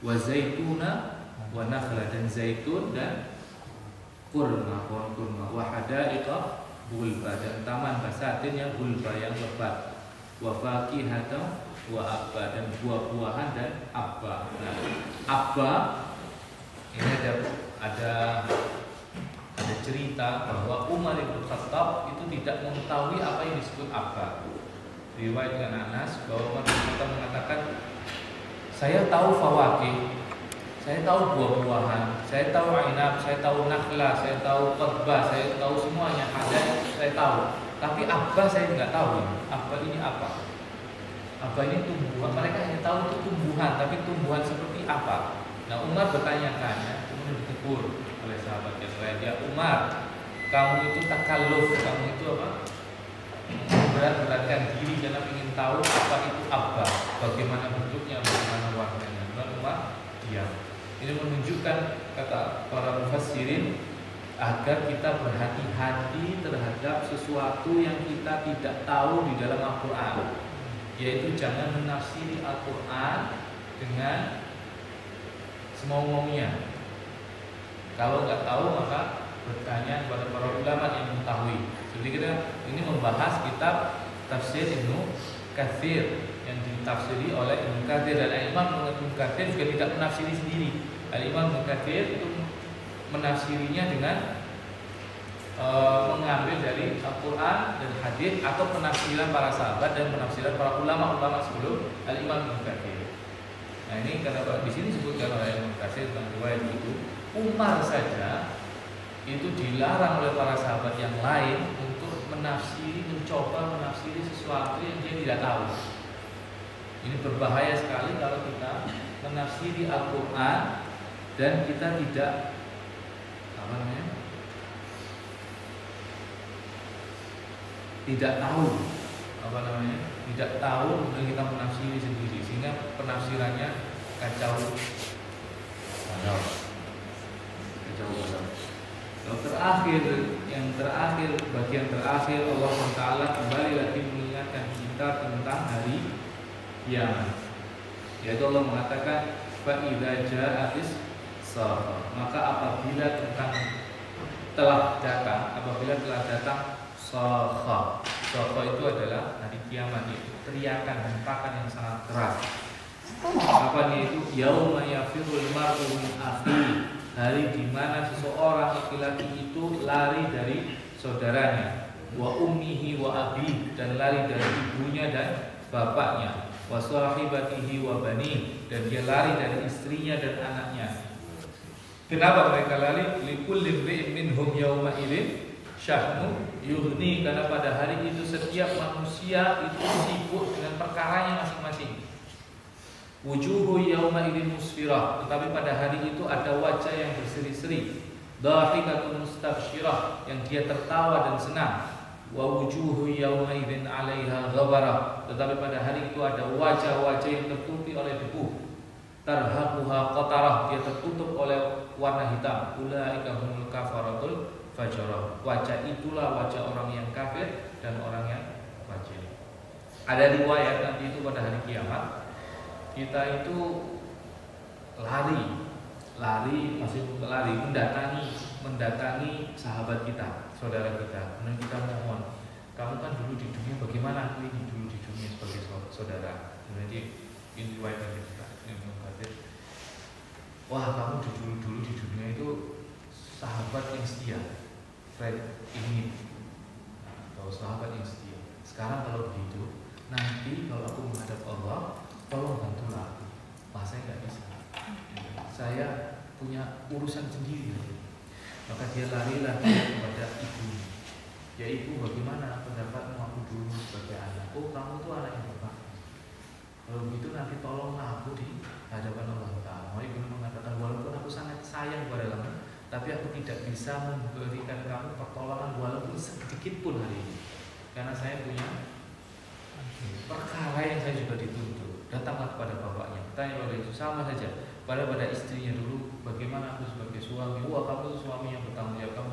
[SPEAKER 3] Wa zaituna wa nakhla, dan zaitun dan kurma, pohon kurma. Wa hadaiqa bulba, dan taman basatin yang bulba yang lebat. Wa fakihatan wa abba, dan buah-buahan dan abba. Nah, abba ini ada cerita bahwa Umar bin Khattab itu tidak mengetahui apa yang disebut abba. Riwayatkan Anas bahwa Umar bin Khattab mengatakan, saya tahu fawakih, saya tahu buah-buahan, saya tahu ainab, saya tahu nakhla, saya tahu qadba, saya tahu semuanya, saya tahu. Tapi abba saya tidak tahu. Abba ini apa? Abba ini tumbuhan. Mereka hanya tahu itu tumbuhan, tapi tumbuhan seperti apa? Nah, Umar bertanya-tanya, kemudian ditegur oleh sahabat yang lain. Ya Umar, kamu itu takalluf, kamu itu apa? Berat-beratkan diri karena ingin tahu apa itu abba, bagaimana bentuknya, bagaimana warnanya. Dan Umar diam. Ini menunjukkan, kata para mufassirin, agar kita berhati-hati terhadap sesuatu yang kita tidak tahu di dalam Al-Quran. Yaitu jangan menafsiri Al-Quran dengan semau-maunya. Kalau nggak tahu maka bertanya kepada para ulama yang mengetahui. Jadi kita ini membahas kitab tafsir Ibnu Katsir yang ditafsiri oleh Ibnu Katsir, dan Imam Ibnu Katsir juga tidak menafsiri sendiri. Imam Ibnu Katsir itu menafsirinya dengan mengambil dari Al-Quran dan hadis atau penafsiran para sahabat dan penafsiran para ulama-ulama sebelum Al-Imam Ibnu Katsir. Nah, ini karena di sini disebutkan oleh Ibnu Katsir tentang riwayat itu, Umar saja itu dilarang oleh para sahabat yang lain untuk mencoba menafsiri sesuatu yang dia tidak tahu. Ini berbahaya sekali kalau kita menafsiri Al-Quran dan kita tidak tidak tahu tidak tahu dan kita menafsiri sendiri, sehingga penafsirannya kacau. Bagian terakhir Allah Ta'ala kembali lagi mengingatkan kita tentang hari kiamat. Yaitu Allah mengatakan, fa idza ja'atis sa'a, maka apabila telah datang sa'a. Sa'a itu adalah hari kiamat, itu teriakan, hentakan yang sangat keras. Kapan itu? Yauma yafirul mar'u min akhihi, hari di mana seseorang laki-laki itu lari dari saudaranya, wa ummihi wa abihi, dan lari dari ibunya dan bapaknya, wa sahibatihi wa bani, dan dia lari dari istrinya dan anaknya. Kenapa mereka lari? Likulli imri'in minhum yawma idzin syahnu yughni, karena pada hari itu setiap manusia itu sibuk dengan perkaranya masing-masing. Wujuhu yawma idzin musfirah, tetapi pada hari itu ada wajah yang berseri-seri. Dhahikatun mustabsyirah, yang dia tertawa dan senang. Wa wujuhu yawma idzin 'alaiha ghabarah, tetapi pada hari itu ada wajah-wajah yang tertutupi oleh debu. Tarhaquha qatarah, dia tertutup oleh warna hitam. Ulaika humul kafaratul fajarah, wajah itulah wajah orang yang kafir dan orang yang fajir. Ada riwayat nanti itu pada hari kiamat kita itu lari mendatangi sahabat kita, saudara kita. Kemudian kita mohon, kamu kan dulu di dunia, bagaimana aku ini dulu di dunia sebagai saudara. Kemudian ini riwayat dari kita. Wah, kamu dulu di dunia itu sahabat yang setia, friend ini, atau sahabat yang setia. Sekarang kalau begitu, nanti kalau aku menghadap Allah, tolong bantulah aku. Wah, saya nggak bisa. Saya punya urusan sendiri. Maka dia larilah kepada ibunya. Ya ibu, bagaimana pendapatmu aku dulu sebagai anak? Oh, kamu tuh anak yang bapak. Kalau begitu nanti tolonglah aku di hadapan Allah Ta'ala. Ibu mengatakan, walaupun aku sangat sayang kepada kamu, tapi aku tidak bisa memberikan kamu pertolongan walaupun sedikit pun hari ini. Karena saya punya perkara yang saya juga dituntut. Datanglah kepada bapaknya, tanya pada itu, sama saja. Pada istrinya dulu, bagaimana aku sebagai suami? Wah, kamu suami yang bertanggung jawab, kamu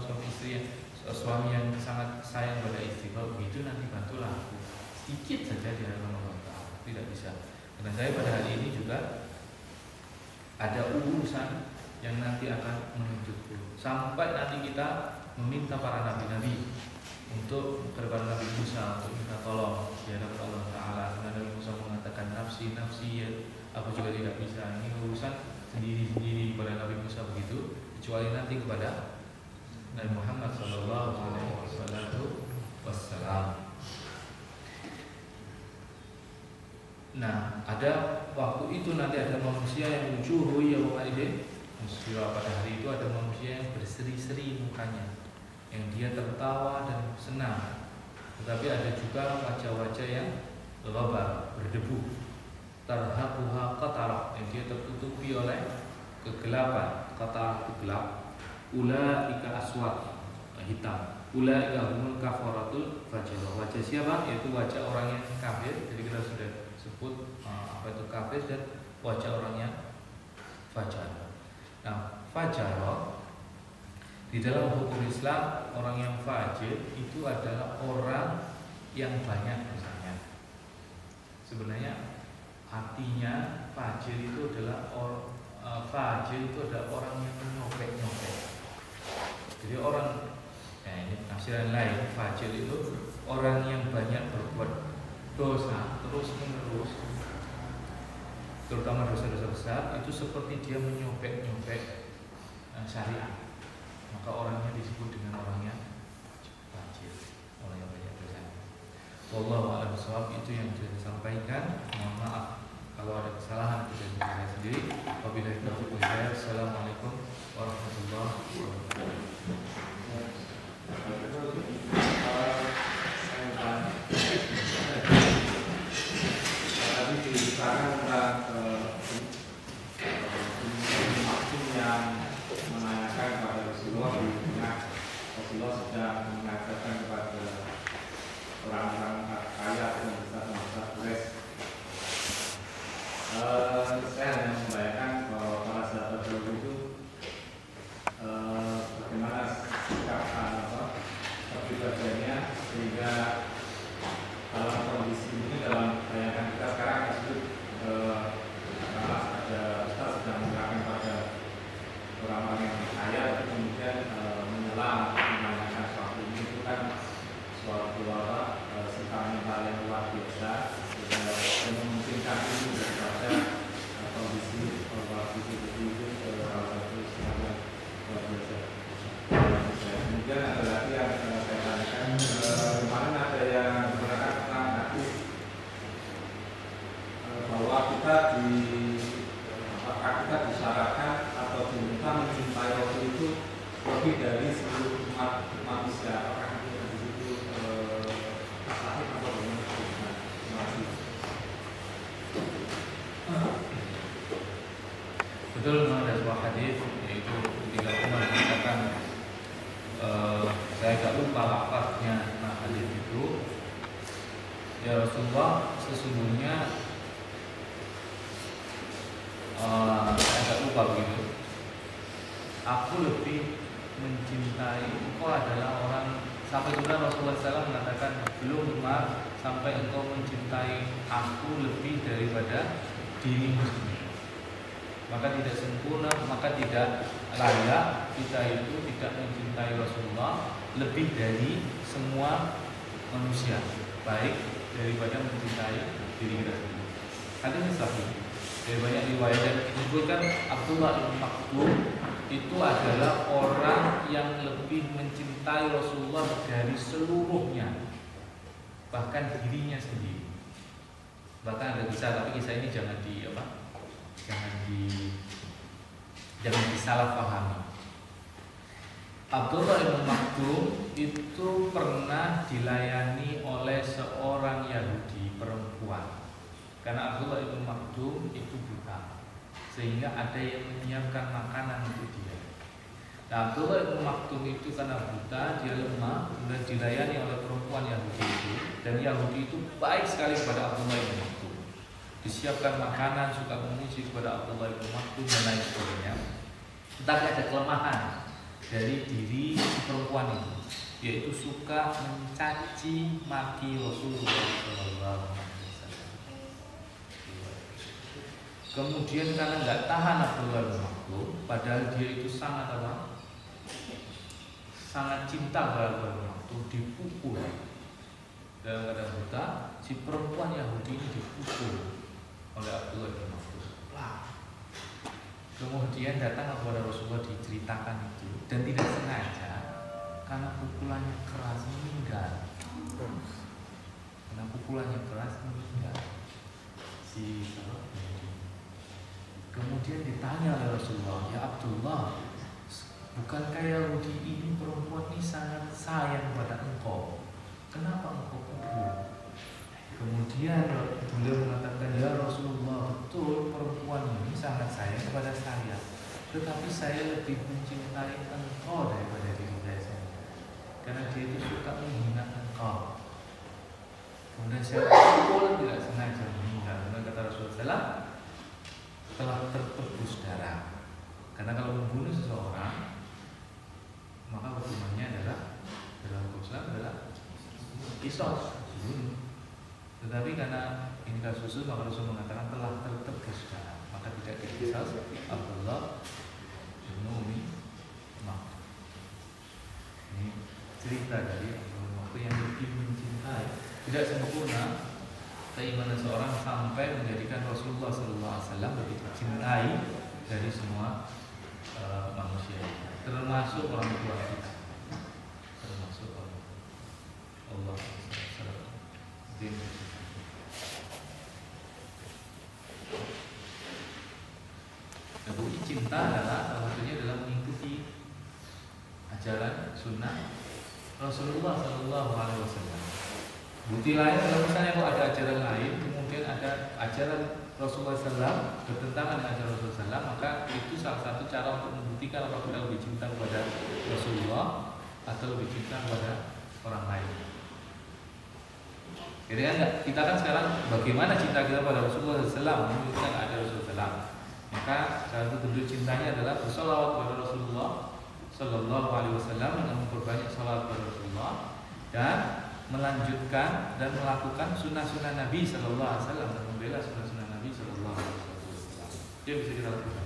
[SPEAKER 3] suami yang sangat sayang pada istri. Kalau begitu nanti bantulah aku sedikit saja di hadapan Allah Ta'ala. Tidak bisa. Karena saya pada hari ini juga ada urusan yang nanti akan menuntutku. Sampai nanti kita meminta para nabi-nabi untuk kepada Nabi Musa untuk minta tolong di hadapan Allah Ta'ala. Karena Nabi Musa mengatakan nafsi ya, aku juga tidak bisa. Ini urusan sendiri pada Nabi Musa begitu, kecuali nanti kepada Nabi Muhammad Sallallahu Alaihi Wasallam. Nah, ada waktu itu nanti ada manusia yang wujuhu yawma idzin musfirah. Pada hari itu ada manusia yang berseri-seri mukanya, yang dia tertawa dan senang. Tetapi ada juga wajah-wajah yang ghabar, berdebu. Tarhaquha qatarah, yang dia tertutupi oleh kegelapan. Qatarah itu gelap. Ulaika aswad, hitam. Ulaika humul kafaratul fajarah. Wajah siapa? Yaitu wajah orang yang kafir. Jadi kita sudah sebut apa itu kafir dan wajah orang yang fajar. Nah, fajarah di dalam hukum Islam, orang yang fajir itu adalah orang yang banyak dosanya. Sebenarnya artinya fajir itu adalah orang yang menyopek-nyopek. Jadi orang, ini penafsiran lain, fajir itu orang yang banyak berbuat dosa terus menerus, terutama dosa-dosa besar. Itu seperti dia menyopek-nyopek syariat. Maka orangnya disebut dengan orang yang fajir, orang yang banyak dosa. Wallahu a'lam bishawab. Itu yang bisa saya sampaikan. Mohon maaf kalau ada kesalahan dari saya sendiri. Wabillahi taufiq wal hidayah. Assalamualaikum warahmatullahi wabarakatuh.
[SPEAKER 4] Tadi diceritakan tentang yang menanyakan kepada Rasulullah di tengah Rasulullah sedang mengajarkan kepada orang-orang kaya dan besar Quraisy. Saya hanya membayangkan bahwa para sahabat dulu itu bagaimana sikap kepribadiannya, sehingga dalam kondisi ini, dalam bayangan kita sekarang disebut ada Ustaz sedang menerangkan pada orang-orang yang kaya, kemudian menyelam menanyakan suatu ini, itu kan suatu sikap mental yang luar biasa, dan memungkinkan ini daripada kondisi seperti itu salah satu sikap yang luar biasa. Kemudian ada lagi yang saya tanyakan, kemarin ada yang mengatakan tentang hadis bahwa kita apakah kita disyaratkan atau diminta mencintai Rasul itu lebih dari seluruh umat manusia. Apakah itu sahih atau bagaimana? Terima kasih.
[SPEAKER 3] Betul, memang ada sebuah hadis yaitu ketika Umar mengatakan, saya agak lupa lafaznya hadis itu, ya Rasulullah, sesungguhnya saya agak lupa begitu, aku lebih mencintai engkau adalah orang, sampai kemudian Rasulullah SAW mengatakan, belum Umar sampai engkau mencintai aku lebih daripada dirimu sendiri. Maka tidak sempurna, maka tidak layak kita itu tidak mencintai Rasulullah lebih dari semua manusia, baik daripada mencintai diri kita sendiri. Hadis sahih dari banyak riwayat, dan disebutkan Abdullah bin Maktum itu adalah orang yang lebih mencintai Rasulullah dari seluruhnya, bahkan dirinya sendiri. Bahkan ada kisah, tapi kisah ini jangan disalahpahami. Abdullah bin Maktum itu pernah dilayani oleh seorang Yahudi perempuan. Karena Abdullah bin Maktum itu buta, sehingga ada yang menyiapkan makanan untuk dia. Nah, Abdullah bin Maktum itu karena buta, dia lemah, kemudian dilayani oleh perempuan Yahudi itu. Dan Yahudi itu baik sekali kepada Abdullah bin Maktum, disiapkan makanan, suka memuji kepada Abdullah bin Maktum dan lain sebagainya. Tetapi ada kelemahan dari diri si perempuan itu, yaitu suka mencaci maki Rasulullah SAW. Kemudian karena nggak tahan Abdullah bin Maktum, padahal dia itu sangat cinta kepada Abdullah bin Maktum, dipukul. Dalam keadaan buta, si perempuan Yahudi ini dipukul oleh Abdullah bin Maktum. Kemudian datang kepada Rasulullah, diceritakan itu, dan tidak sengaja karena pukulannya keras meninggal. Kemudian ditanya oleh Rasulullah, ya Abdullah, bukankah Yahudi ini perempuan ini sangat sayang pada engkau? Kenapa engkau pukul? Kemudian beliau mengatakan, ya Rasulullah, betul perempuan ini sangat sayang kepada saya, tetapi saya lebih mencintai engkau daripada diri saya sendiri, karena dia itu suka menghina engkau. Kemudian saya pukul, tidak sengaja meninggal. Kemudian kata Rasulullah, telah tertebus darah. Karena kalau membunuh seseorang, maka hukumannya adalah dalam hukum Islam adalah qisas, dibunuh. Tetapi karena ini kasus khusus, maka Rasul mengatakan telah tertebus darah, maka tidak diqisas Abdullah bin Umi Maktum. Ini cerita dari Abdullah waktu yang lebih mencintai. Tidak sempurna keimanan seorang sampai menjadikan Rasulullah SAW lebih dicintai dari semua manusia, termasuk orang tua kita, termasuk Allah. Nah, bukti cinta adalah salah satunya adalah mengikuti ajaran sunnah Rasulullah SAW. Bukti lain kalau misalnya kalau ada ajaran lain, kemudian ada ajaran Rasulullah SAW bertentangan dengan ajaran Rasulullah SAW, maka itu salah satu cara untuk membuktikan apakah kita lebih cinta kepada Rasulullah atau lebih cinta kepada orang lain. Jadi kan kita kan sekarang bagaimana cinta kita pada Rasulullah SAW? Kita nggak ada Rasulullah SAW. Maka salah satu bentuk cintanya adalah bersolawat kepada Rasulullah Sallallahu Alaihi Wasallam, dengan memperbanyak salawat kepada Rasulullah dan melanjutkan dan melakukan sunnah-sunnah Nabi Sallallahu Alaihi Wasallam dan membela sunnah-sunnah Nabi Sallallahu Alaihi Wasallam. Itu bisa kita lakukan.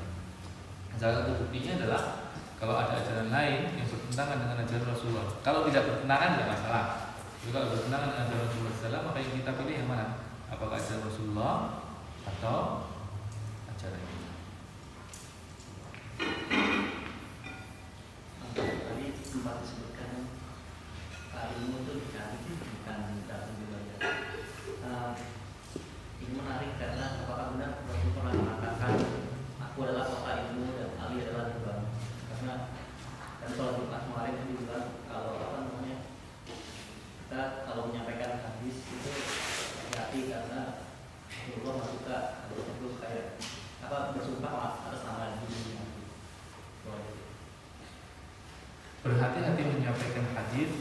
[SPEAKER 3] Salah satu buktinya adalah kalau ada ajaran lain yang bertentangan dengan ajaran Rasulullah. Kalau tidak bertentangan tidak masalah. Jadi kalau bertentangan dengan ajaran Rasulullah SAW, maka yang kita pilih yang mana? Apakah ajaran Rasulullah atau ajaran ini?
[SPEAKER 5] Tadi sempat disebutkan ilmu itu dicari, bukan minta sendiri. Ini menarik karena apakah benar Rasul pernah mengatakan aku adalah kota ilmu dan Ali adalah Tuhan? Karena kalau Jumat kemarin itu dibilang kalau kita kalau menyampaikan hadis itu hati karena Allah masuk ke itu kayak bersumpah atas nama Nabi
[SPEAKER 3] berhati-hati menyampaikan hadis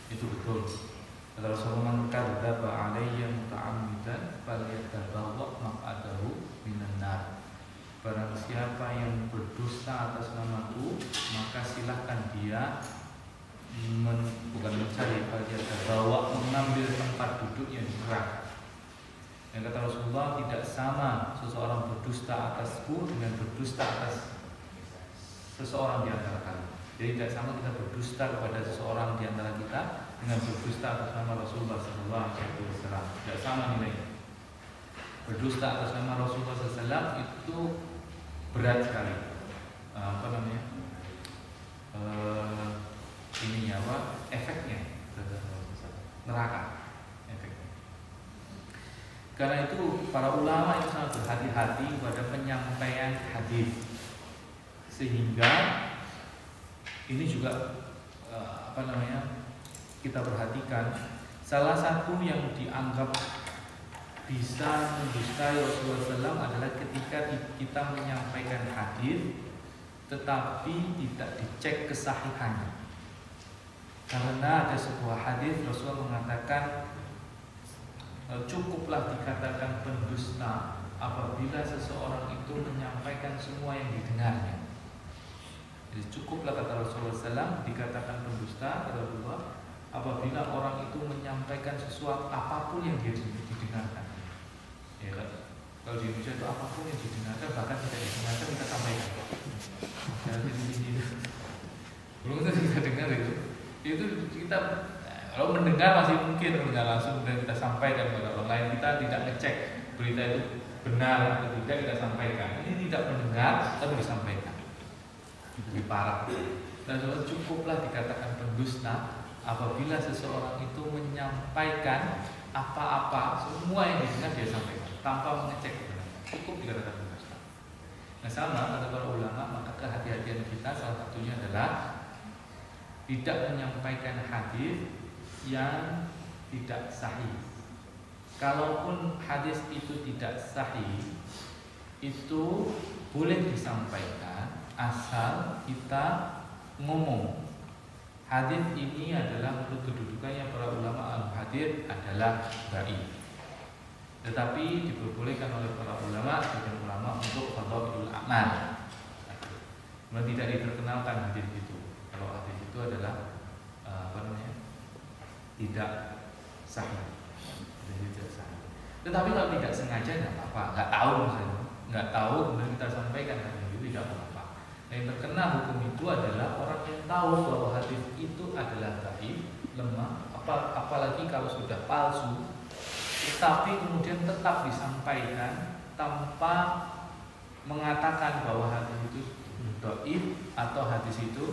[SPEAKER 3] itu betul. Kata Rasulullah, "Man kadzdzaba 'alayya muta'ammidan falyatabawwa maq'adahu minan nar." Barang siapa yang berdusta atas namaku, maka silahkan dia bukan mencari, falyatabawwa, mengambil tempat duduknya di neraka. Yang kata Rasulullah, tidak sama seseorang berdusta atasku dengan berdusta atas seseorang di antara kalian. Jadi tidak sama kita berdusta kepada seseorang di antara kita dengan berdusta atas nama Rasulullah SAW. Tidak sama nilainya. Berdusta atas nama Rasulullah SAW itu berat sekali. Efeknya neraka. Efeknya. Karena itu para ulama itu sangat berhati-hati pada penyampaian hadis, sehingga ini juga kita perhatikan salah satu yang dianggap bisa mendustai Rasulullah SAW adalah ketika kita menyampaikan hadis tetapi tidak dicek kesahihannya. Karena ada sebuah hadis Rasulullah mengatakan cukuplah dikatakan pendusta apabila seseorang itu menyampaikan semua yang didengarnya. Jadi cukuplah, kata Rasulullah SAW, dikatakan pendusta, kata Rasulullah, apabila orang itu menyampaikan sesuatu apapun yang dia didengarkan. Ya kan? Kalau di Indonesia itu apapun yang didengarkan, bahkan tidak didengarkan kita sampaikan. Belum tentu kita dengar itu kita kalau mendengar masih mungkin mendengar langsung dan kita sampaikan kepada orang lain. Kita tidak ngecek berita itu benar atau tidak, kita sampaikan. Ini tidak mendengar tapi disampaikan. Lebih parah. Dan cukuplah dikatakan pendusta apabila seseorang itu menyampaikan apa-apa, semua yang didengar dia sampaikan tanpa mengecek benar. Cukup dikatakan pendusta. Nah, sama kata para ulama, maka kehati-hatian kita salah satunya adalah tidak menyampaikan hadis yang tidak sahih. Kalaupun hadis itu tidak sahih, itu boleh disampaikan asal kita ngomong hadis ini adalah, menurut kedudukannya para ulama al-hadis adalah dhaif. Tetapi diperbolehkan oleh para ulama dan ulama untuk fadhailul amal. Memang tidak diperkenalkan hadis itu. Kalau hadis itu adalah tidak sahih. Tidak sahih. Tetapi kalau tidak sengaja nggak apa-apa, nggak tahu misalnya, nggak tahu kemudian kita sampaikan hadis itu tidak apa-apa. Yang terkena hukum itu adalah orang yang tahu bahwa hadis itu adalah dhaif, lemah, apalagi kalau sudah palsu, tetapi kemudian tetap disampaikan tanpa mengatakan bahwa hadis itu dhaif atau hadis itu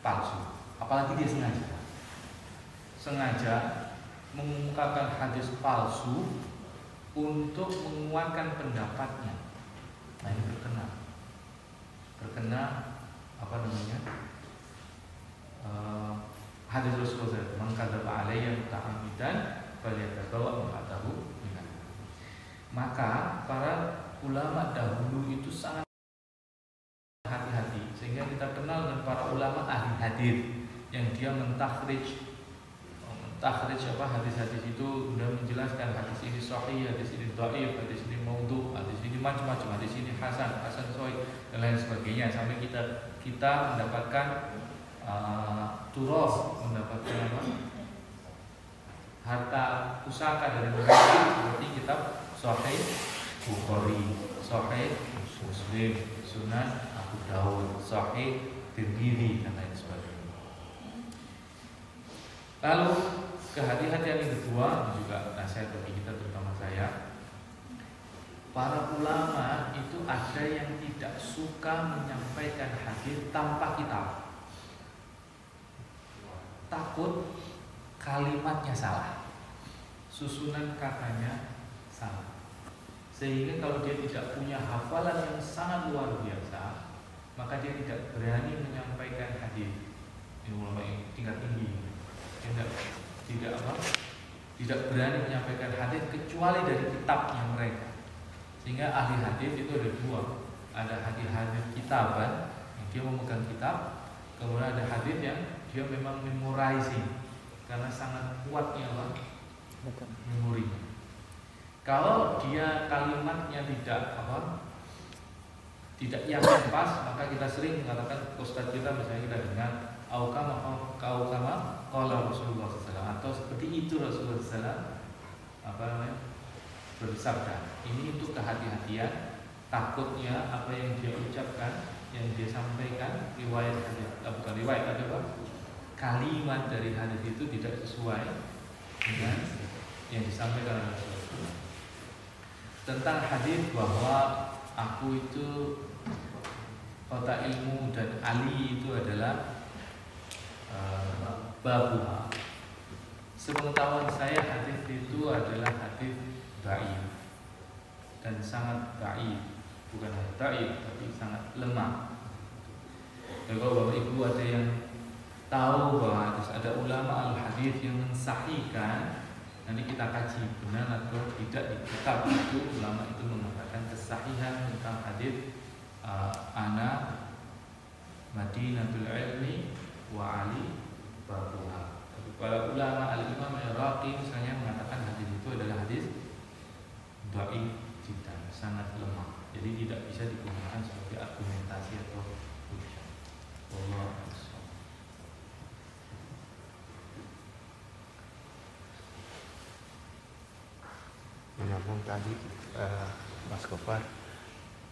[SPEAKER 3] palsu. Apalagi dia sengaja mengungkapkan hadis palsu untuk menguatkan pendapatnya. Nah, ini terkena hadis Rasulullah, "Man kadzdzaba 'alayya muta'ammidan falyatabawwa maq'adahu minan nar." Maka para ulama dahulu itu sangat hati-hati, sehingga kita kenal dengan para ulama ahli hadis yang dia mentakhrij hadis-hadis itu, sudah menjelaskan hadis ini sahih, hadis ini dhaif, hadis ini maudhu, hadis ini macam-macam, hadis ini hasan sahih dan lain sebagainya, sampai kita mendapatkan turas, mendapatkan harta pusaka dari mereka seperti kitab Sahih Bukhari, Sahih Muslim, Sunan Abu Dawud, Sahih Tirmidzi dan lain sebagainya. Lalu kehati-hatian yang kedua, juga nasihat bagi kita terutama saya, para ulama itu ada yang tidak suka menyampaikan hadis tanpa kitab. Takut kalimatnya salah, susunan katanya salah, sehingga kalau dia tidak punya hafalan yang sangat luar biasa, maka dia tidak berani menyampaikan hadis. Ini ulama yang tingkat tinggi, tidak berani menyampaikan hadis kecuali dari kitabnya mereka. Sehingga ahli hadis itu ada dua, ada hadis kitaban yang dia memegang kitab, Kemudian ada hadis yang dia memang memorizing karena sangat kuatnya apa? Memori. Kalau dia kalimatnya tidak yakin pas, maka kita sering mengatakan ustaz kita misalnya kita dengar kama qala Rasulullah SAW atau seperti itu Rasulullah SAW bersabda. Ini untuk kehati-hatian, takutnya apa yang dia ucapkan, yang dia sampaikan riwayat hadis, bukan riwayat kalimat dari hadis itu tidak sesuai dengan yang disampaikan oleh Rasulullah. Tentang hadis bahwa aku itu kota ilmu dan Ali itu adalah babuha. Sepengetahuan saya hadis itu adalah hadis dhaif dan sangat dhaif, bukan hanya dhaif tapi sangat lemah. Dan kalau Bapak Ibu ada yang tahu bahwa ada ulama al-hadis yang mensahihkan, nanti kita kaji benar atau tidak di kitab itu ulama itu mengatakan kesahihan tentang hadis ana Madinatul Ilmi wa Ali babuha. Para ulama al-Imam al-Iraqi misalnya mengatakan hadis itu adalah hadis dhaif jiddan, sangat lemah. Jadi tidak bisa digunakan sebagai argumentasi atau hujjah. Allah.
[SPEAKER 6] Menyambung tadi Mas Gofar,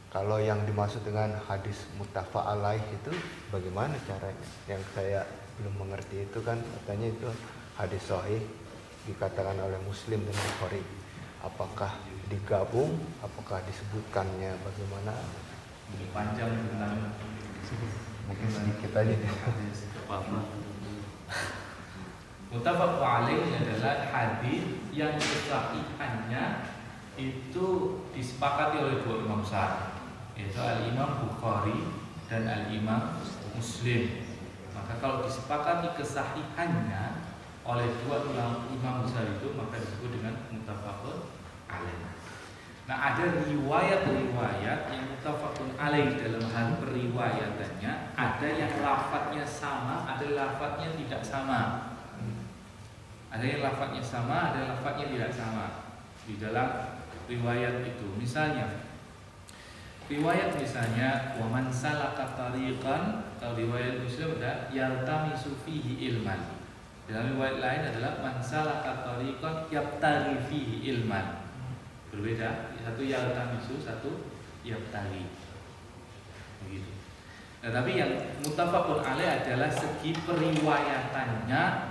[SPEAKER 6] kalau yang dimaksud dengan hadis muttafaq alaih itu bagaimana caranya? Yang saya belum mengerti itu kan katanya itu hadis sahih dikatakan oleh Muslim dan Bukhari. Apakah digabung? Apakah disebutkannya bagaimana?
[SPEAKER 3] Lebih panjang tentang
[SPEAKER 6] Mungkin sedikit aja deh.
[SPEAKER 3] Muttafaq alaih adalah hadis yang kesahihannya itu disepakati oleh dua imam besar, yaitu Al-Imam Bukhari dan Al-Imam Muslim. Maka kalau disepakati kesahihannya oleh dua imam besar itu, maka disebut dengan muttafaqun alaih. Nah, ada riwayat-riwayat yang muttafaqun alaih dalam hal periwayatannya, ada yang lafadznya sama, ada lafadznya tidak sama. Ada yang lafadznya sama, ada yang lafadznya tidak sama di dalam riwayat itu. Misalnya, riwayat misalnya wa man salaka tariqan, kalau riwayat Muslim ada yaltamisu fihi ilman. Dalam riwayat lain adalah man salaka tariqan yabtaghi fihi ilman. Berbeda, satu yaltamisu, satu yabtaghi. Begitu. Nah, tapi yang muttafaqun alaih adalah segi periwayatannya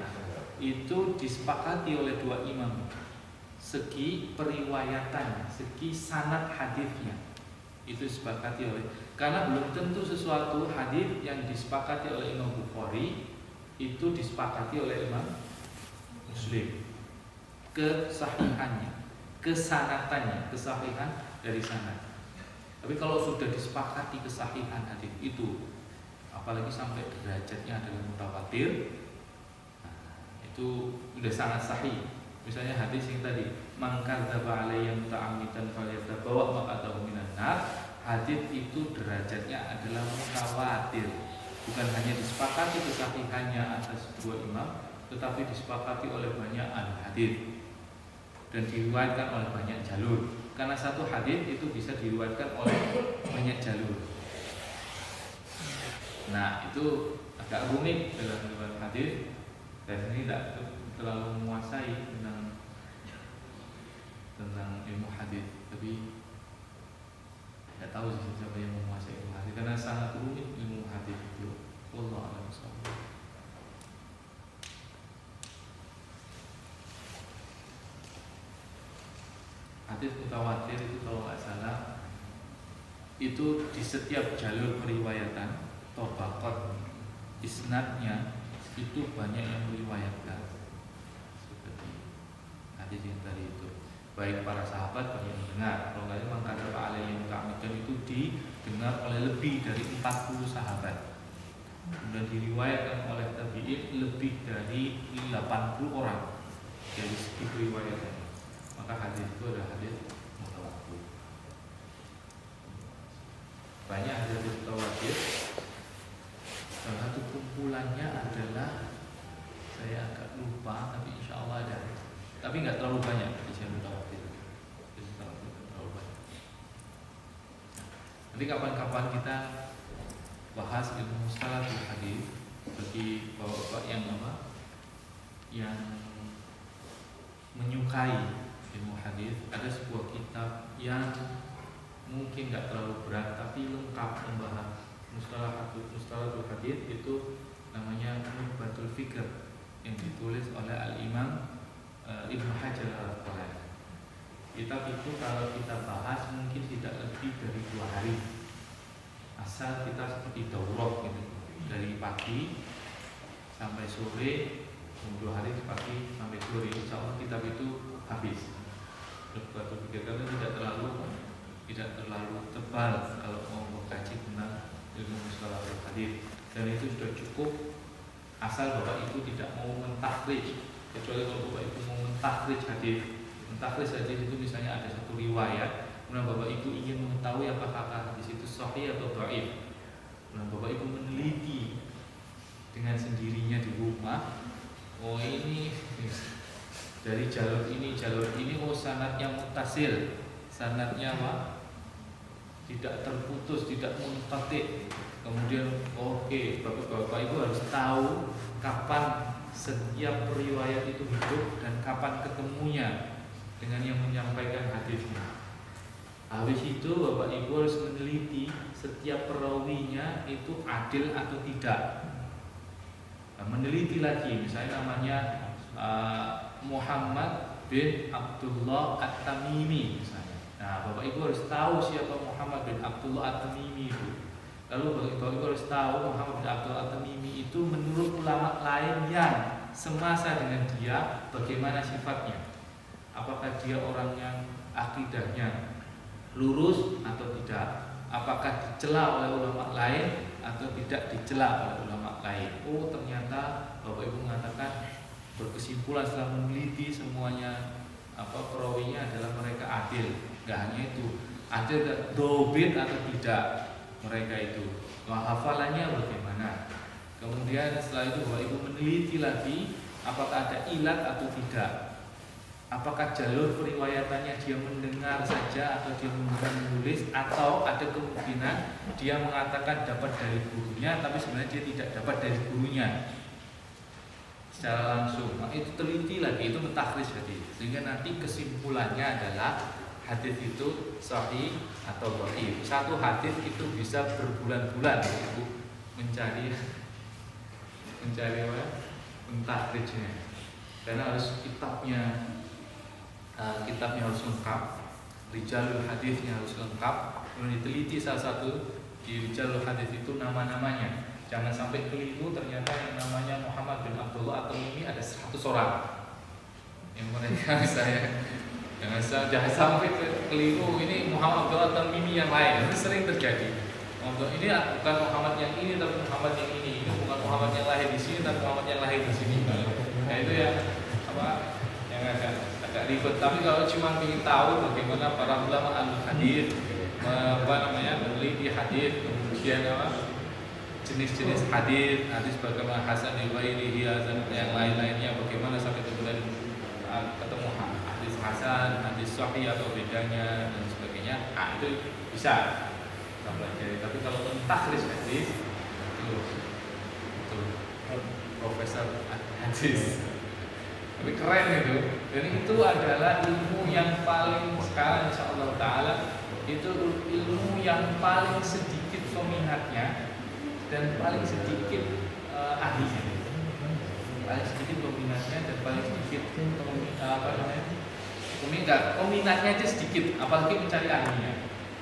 [SPEAKER 3] itu disepakati oleh dua imam. Segi periwayatannya, segi sanad hadisnya itu disepakati oleh, karena belum tentu sesuatu hadis yang disepakati oleh Imam Bukhari itu disepakati oleh Imam Muslim. Kesahihannya, kesanatannya, kesahihan dari sanad. Tapi kalau sudah disepakati kesahihan hadis itu, apalagi sampai derajatnya adalah mutawatir, itu sudah sangat sahih. Misalnya hadis yang tadi man kadzdzaba alayya muta'ammidan falyatabawwa maq'adahu minan nar, hadis itu derajatnya adalah mutawatir, bukan hanya disepakati kesahihannya atas dua imam, tetapi disepakati oleh banyak ahli hadis dan diriwayatkan oleh banyak jalur. Karena satu hadis itu bisa diriwayatkan oleh banyak jalur. Nah, itu agak rumit dalam riwayat hadis. Dan ini tidak terlalu menguasai tentang ilmu hadis, tapi tidak tahu siapa yang menguasai ilmu hadis karena sangat rumit ilmu hadis itu. Wallahu a'lam bishawab. Hadis mutawatir itu kalau nggak salah itu di setiap jalur periwayatan tabaqat isnadnya itu banyak yang meriwayatkan seperti hadis yang tadi itu, baik para sahabat banyak yang mendengar. Kalau nggak memang kata Pak Ali yang muta'ammidan itu didengar oleh lebih dari 40 sahabat, kemudian diriwayatkan oleh tabi'in lebih dari 80 orang dari segi periwayatan. Maka hadis itu adalah hadis mutawatir. Banyak hadis mutawatir. Salah satu kesimpulannya adalah saya agak lupa, tapi insya Allah ada. Tapi nggak terlalu banyak di sini terlalu banyak. Nanti kapan-kapan kita bahas ilmu mustalahul hadis bagi bapak-bapak yang yang menyukai ilmu hadis. Ada sebuah kitab yang mungkin nggak terlalu berat tapi lengkap membahas mustalahul hadis, itu namanya Nukhbatul Fikr yang ditulis oleh Al-Imam Ibnu Hajar Al-Asqalani. Kitab itu kalau kita bahas mungkin tidak lebih dari 2 hari, asal kita seperti daurah gitu, dari pagi sampai sore, 2 hari pagi sampai sore, insya Allah kitab itu habis. Nukhbatul Fikr karena tidak terlalu tebal kalau mau mengkaji tentang ilmu mustalahul hadis, dan itu sudah cukup asal bapak itu tidak mau mentakhrij. Kecuali kalau bapak itu mau mentakhrij hadis. Mentakhrij hadis itu misalnya ada satu riwayat, kemudian bapak itu ingin mengetahui apakah hadis itu sahih atau dhaif. Kemudian bapak itu meneliti dengan sendirinya di rumah. Oh ini dari jalur ini, oh sanadnya muttasil, sanadnya tidak terputus, tidak munqati. Kemudian oke, bapak-bapak itu harus tahu kapan setiap riwayat itu hidup dan kapan ketemunya dengan yang menyampaikan hadisnya. Habis itu bapak ibu harus meneliti setiap perawinya itu adil atau tidak. Nah, meneliti lagi, misalnya namanya Muhammad bin Abdullah At-Tamimi misalnya. Nah, bapak ibu harus tahu siapa Muhammad bin Abdullah At-Tamimi itu. Lalu bapak ibu harus tahu Muhammad bin Abdullah At-Tamimi itu menurut ulama lain yang semasa dengan dia bagaimana sifatnya. Apakah dia orang yang akidahnya lurus atau tidak? Apakah dicela oleh ulama lain atau tidak dicela oleh ulama lain? Oh ternyata bapak ibu mengatakan, berkesimpulan setelah meneliti semuanya perawinya adalah mereka adil. Gak hanya itu, adil dobit atau tidak mereka itu, hafalannya bagaimana. Kemudian setelah itu bapak ibu meneliti lagi apakah ada ilat atau tidak. Apakah jalur periwayatannya dia mendengar saja atau dia menulis, atau ada kemungkinan dia mengatakan dapat dari gurunya tapi sebenarnya dia tidak dapat dari gurunya secara langsung. Nah, itu teliti lagi, itu mentakhrij hadis, sehingga nanti kesimpulannya adalah hadis itu sahih atau dhaif. Satu hadis itu bisa berbulan-bulan Ibu mencari mentakrijnya, karena harus kitabnya harus lengkap, rijalul hadisnya harus lengkap, kemudian diteliti salah satu di rijalul hadis itu nama-namanya. Jangan sampai keliru, ternyata yang namanya Muhammad bin Abdullah At-Tamimi ada 100 orang yang mereka jangan sampai keliru ini Muhammad Abdullah At-Tamimi yang lain. Itu sering terjadi. Ini bukan Muhammad yang ini tapi Muhammad yang ini bukan Muhammad yang lahir di sini tapi Muhammad yang lahir di sini. Nah itu yang yang agak ribet. Tapi kalau cuma ingin tahu bagaimana para ulama al-hadis meneliti hadis, kemudian jenis-jenis hadis bagaimana hasan riwayat dan yang lain-lainnya, bagaimana sampai kemudian ketemu hadis hasan, hadis sahih atau bedanya dan sebagainya. Itu bisa kita pelajari. Tapi kalau mentakhrij hadis itu profesor hadis. Tapi keren itu. Dan itu adalah ilmu yang paling sekarang insyaallah taala itu ilmu yang paling sedikit peminatnya dan paling sedikit ahlinya. Paling sedikit peminatnya dan paling sedikit peminatnya aja sedikit, apalagi mencari ahlinya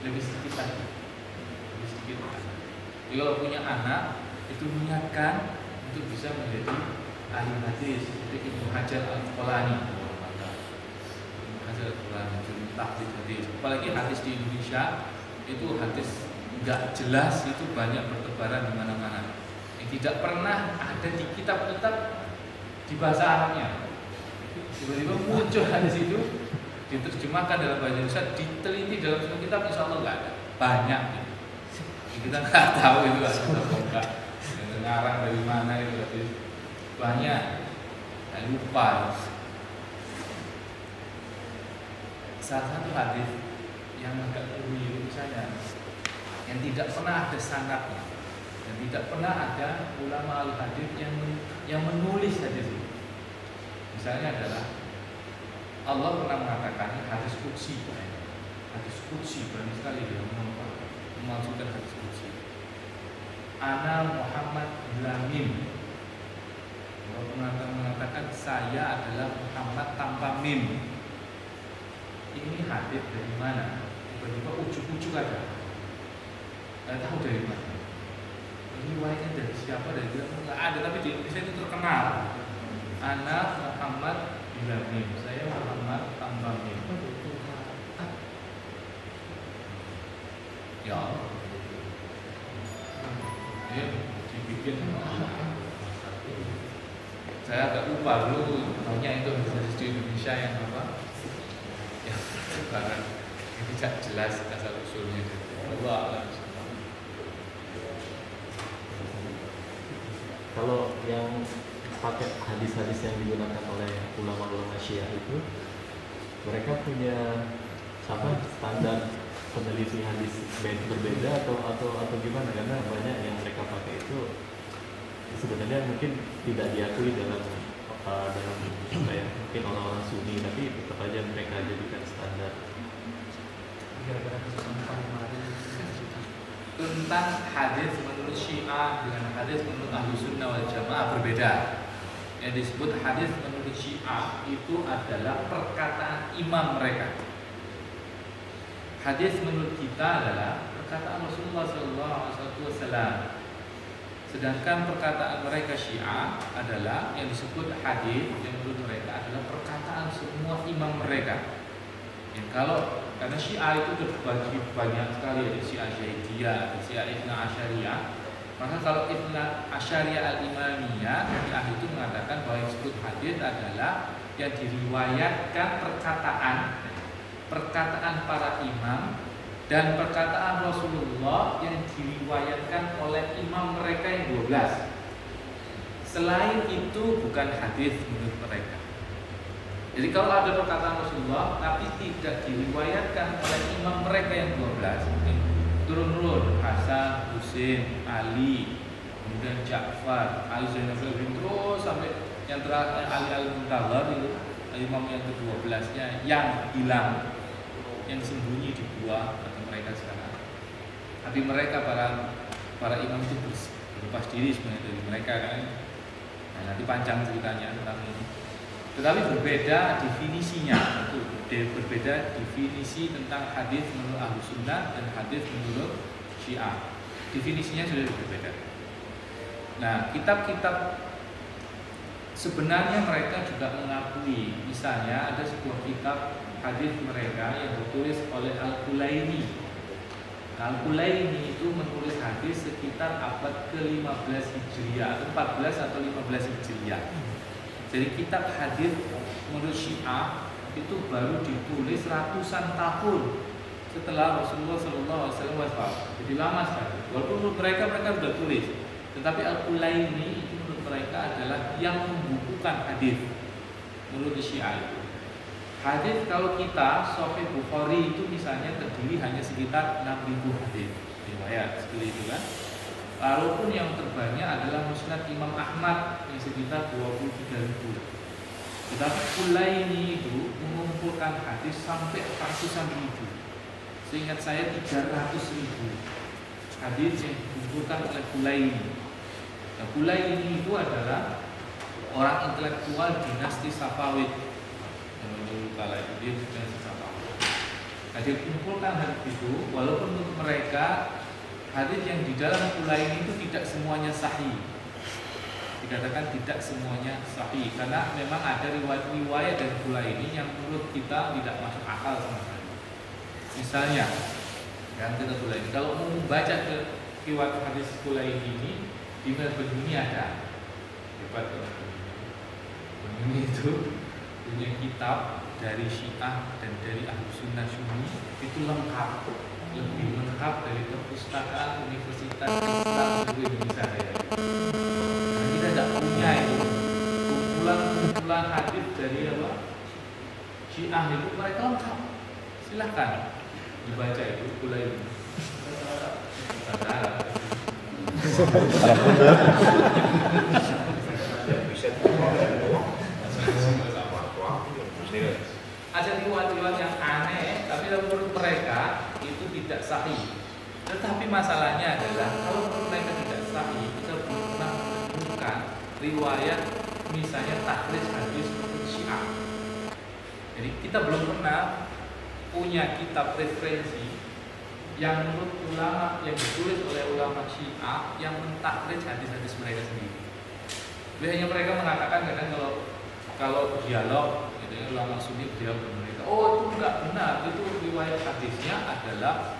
[SPEAKER 3] lebih sedikit lagi. Jadi kalau punya anak itu niatkan untuk bisa menjadi ahli hadis seperti Ibnu Hajar Al-Asqalani. Ibnu Hajar Al-Asqalani jadi tahqiq hadis. Apalagi hadis di Indonesia itu hadis nggak jelas itu banyak bertebaran di mana-mana. Yang tidak pernah ada di kitab-kitab di bahasa Arabnya. Tiba-tiba muncul hadis itu diterjemahkan dalam bahasa Indonesia, diteliti dalam semua kitab, insya Allah nggak ada. Banyak. Kita nggak tahu itu ada atau enggak. ngarang dari mana itu tadi banyak, saya lupa. Salah satu hadis yang agak unik misalnya, yang tidak pernah ada sanadnya, dan tidak pernah ada ulama al-hadis yang menulis hadis itu. Misalnya adalah Allah pernah mengatakan hadis qudsi, berani sekali dia memasukkan hadis qudsi. Ana Muhammad bila mim. Allah pernah mengatakan saya adalah Muhammad tanpa mim. Ini hadis dari mana? Tiba-tiba ujuk-ujuk aja. Nggak tahu dari mana. Ini riwayatnya dari siapa? Dari dia nggak ada, tapi di Indonesia itu terkenal. Ana Muhammad bila mim. Saya Muhammad tanpa mim. Ya, ini dibikin. Saya agak lupa dulu banyak itu di Indonesia yang apa? Yang sekarang ini tidak jelas asal usulnya. Allah.
[SPEAKER 7] Kalau yang pakai hadis-hadis yang digunakan oleh ulama-ulama Syiah itu, mereka punya sama standar peneliti hadis berbeda atau gimana? Karena banyak yang mereka pakai itu sebenarnya mungkin tidak diakui dalam kayak mungkin orang-orang Sunni, tapi tetap aja mereka jadikan standar.
[SPEAKER 3] Tentang hadis menurut Syiah dengan hadis menurut Ahlussunnah wal Jamaah berbeda. Yang disebut hadis menurut Syiah itu adalah perkataan imam mereka. Hadis menurut kita adalah perkataan Rasulullah SAW. Sedangkan perkataan mereka Syiah adalah yang disebut hadis yang menurut mereka adalah perkataan semua imam mereka. Yang karena Syiah itu terbagi banyak sekali, ada Syiah Zaidiyah, ada Syiah Ithna Asyariyah. Maka kalau Ithna Asyariyah al-Imamiyah, Syiah itu mengatakan bahwa yang disebut hadis adalah yang diriwayatkan perkataan para imam dan perkataan Rasulullah yang diriwayatkan oleh imam mereka yang 12. Selain itu bukan hadis menurut mereka. Jadi kalau ada perkataan Rasulullah tapi tidak diriwayatkan oleh imam mereka yang 12, turun-turun Hasan, Husain, Ali, kemudian Ja'far, Ali Zainal Abidin, terus sampai yang terakhir Ali Al-Muntazar itu imam yang ke-12-nya yang hilang, yang sembunyi di gua atau mereka sekarang. Tapi mereka para imam itu berlepas diri sebenarnya dari mereka kan. Nah, nanti panjang ceritanya tentang ini. Tetapi berbeda definisinya, itu berbeda definisi tentang hadis menurut Ahlussunnah dan hadis menurut Syiah. Definisinya sudah berbeda. Nah, kitab-kitab sebenarnya mereka juga mengakui, misalnya ada sebuah kitab hadis mereka yang ditulis oleh Al-Kulaini. Al-Kulaini itu menulis hadis sekitar abad ke-15 Hijriah atau 14 atau 15 Hijriah. Jadi kitab hadis menurut Syiah itu baru ditulis ratusan tahun setelah Rasulullah SAW wafat. Jadi lama sekali. Walaupun menurut mereka sudah tulis, tetapi Al-Kulaini itu menurut mereka adalah yang membukukan hadis menurut Syiah itu. Hadis kalau kita Sahih Bukhari itu misalnya terdiri hanya sekitar 6.000 hadis riwayat seperti itu kan. Walaupun yang terbanyak adalah Musnad Imam Ahmad yang sekitar 23.000. Tetapi Kulaini itu mengumpulkan hadis sampai ratusan ribu. Seingat saya 300.000 hadis yang dikumpulkan oleh Kulaini. Nah, Kulaini itu adalah orang intelektual dinasti Safawid. Dulu kala itu dia dinasti Safawid. Nah, dia kumpulkan hadis itu, walaupun untuk mereka hadis yang di dalam Kulaini itu tidak semuanya sahih. Dikatakan tidak semuanya sahih karena memang ada riwayat dari Kulaini yang menurut kita tidak masuk akal sama sekali. Misalnya, yang kita Kulaini, kalau mau membaca riwayat hadis Kulaini ini di Melbourne ini ada. Hebat tuh. Ini itu punya kitab dari Syiah dan dari Ahlussunnah Sunni itu lengkap. Lebih lengkap dari perpustakaan Universitas Islam di Indonesia ya. tentang hadis dari apa? Syiah itu mereka lengkap. Silahkan dibaca itu Ulail. Ada riwayat-riwayat yang aneh, tapi menurut mereka itu tidak sahih. Tetapi masalahnya adalah kalau menurut mereka tidak sahih, kita belum pernah menemukan riwayat misalnya takhrij hadis Syiah. Jadi kita belum pernah punya kitab referensi yang menurut ulama yang ditulis oleh ulama Syiah yang mentakhrij hadis-hadis mereka sendiri. Biasanya mereka mengatakan kadang kalau dialog ulama Sunni dia mereka, oh itu enggak benar, itu riwayat hadisnya adalah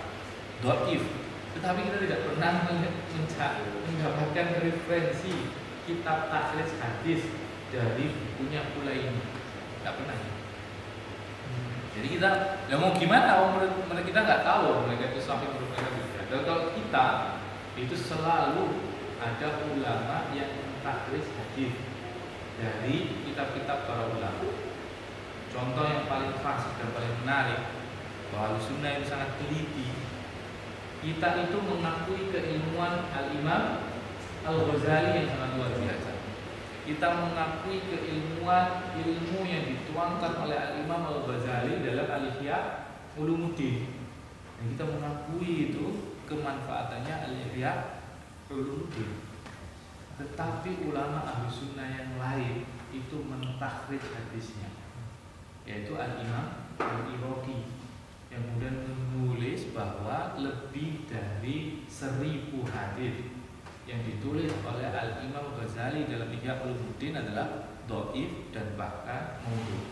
[SPEAKER 3] dhaif. Tetapi kita tidak pernah mendapatkan referensi kitab takhrij hadis dari bukunya Ulaini, tidak pernah. Jadi kita, ya mau gimana? Mereka kita nggak tahu mereka itu sampai menurut mereka tidak. Dan kalau kita itu selalu ada ulama yang mentakhrij hadis dari kitab-kitab para ulama. Contoh yang paling fasih dan paling menarik bahwa Sunnah itu sangat teliti. Kita itu mengakui keilmuan Al-Imam Al-Ghazali yang sangat luar biasa. Kita mengakui keilmuan ilmu yang dituangkan oleh Al-Imam Al-Ghazali dalam Al-Ihya Ulumuddin. Dan kita mengakui itu kemanfaatannya Al-Ihya Ulumuddin. Tetapi ulama Ahlu Sunnah yang lain itu mentakhrij hadisnya, yaitu Al-Imam Al-Iraqi yang kemudian menulis bahwa lebih dari 1000 hadis yang ditulis oleh Al-Imam Ghazali dalam Ihya Ulumuddin adalah dhaif dan bahkan maudhu'.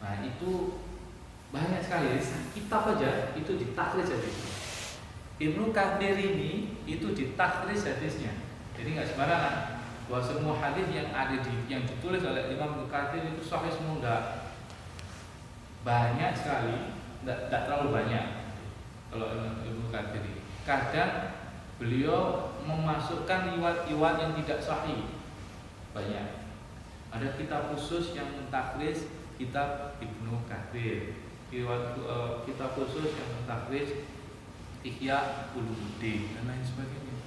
[SPEAKER 3] Nah itu banyak sekali, kitab aja itu ditakhrij hadisnya. Ibnu Katsir ini itu ditakhrij hadisnya, jadi nggak sembarangan bahwa semua hadis yang ada yang ditulis oleh Imam Ibnu Katsir itu sahih semua, enggak. Banyak sekali, enggak terlalu banyak. Kalau Ibnu Katsir ini kadang beliau memasukkan riwayat-riwayat yang tidak sahih. Banyak. Ada kitab khusus yang mentakhrij kitab Ibnu Katsir. Kitab khusus yang mentakhrij Ihya Ulumuddin dan lain sebagainya.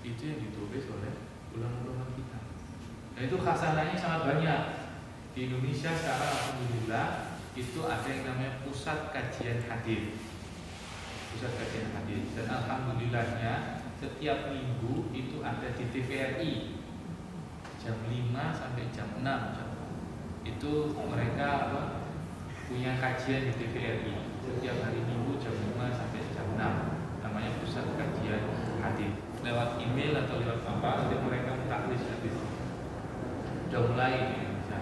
[SPEAKER 3] Itu yang ditulis oleh ulama-ulama kita. Dan itu khasanahnya sangat banyak. Di Indonesia sekarang alhamdulillah itu ada yang namanya Pusat Kajian Hadis. Pusat Kajian Hadis. Dan alhamdulillahnya setiap minggu itu ada di TVRI jam 5 sampai jam 6 itu mereka punya kajian di TVRI setiap hari Minggu jam 5 sampai jam 6, namanya Pusat Kajian Hadis. Lewat email atau lewat apa, jadi mereka taklis hadis. Sudah mulai di Indonesia.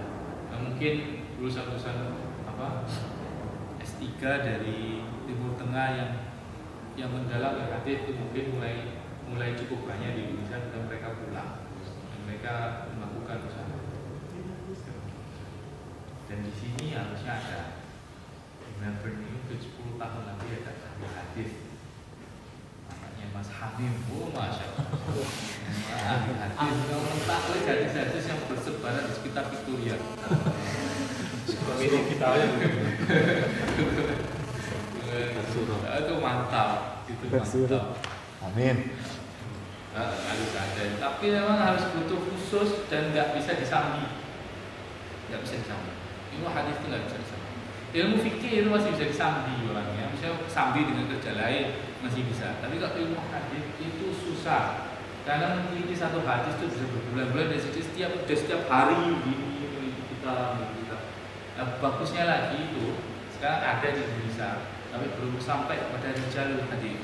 [SPEAKER 3] Nah, mungkin lulusan-lulusan S3 dari Timur Tengah yang mendalam hadis itu mungkin mulai cukup banyak di Indonesia dan mereka pulang dan mereka melakukan usaha. Dan di sini harusnya ada Melbourne itu 10 tahun lagi ada hadis. Anaknya Mas Hamim, masya Allah. Hadis kalau taklis hadis-hadis yang bersebaran di sekitar Victoria.
[SPEAKER 1] Ini kita ya.
[SPEAKER 3] Itu mantap, itu mantap.
[SPEAKER 6] Amin.
[SPEAKER 3] Harus ada, tapi memang harus butuh khusus dan nggak bisa disambi, nggak bisa disambi. Ilmu hadis itu nggak bisa disambi. Ilmu fikih itu masih bisa disambi orangnya, bisa sambi dengan kerja lain masih bisa. Tapi kalau ilmu hadis itu susah, karena meneliti satu hadis itu bisa berbulan-bulan dan setiap hari ini kita. Nah, bagusnya lagi itu sekarang ada di Indonesia, tapi belum sampai pada rijalul hadis.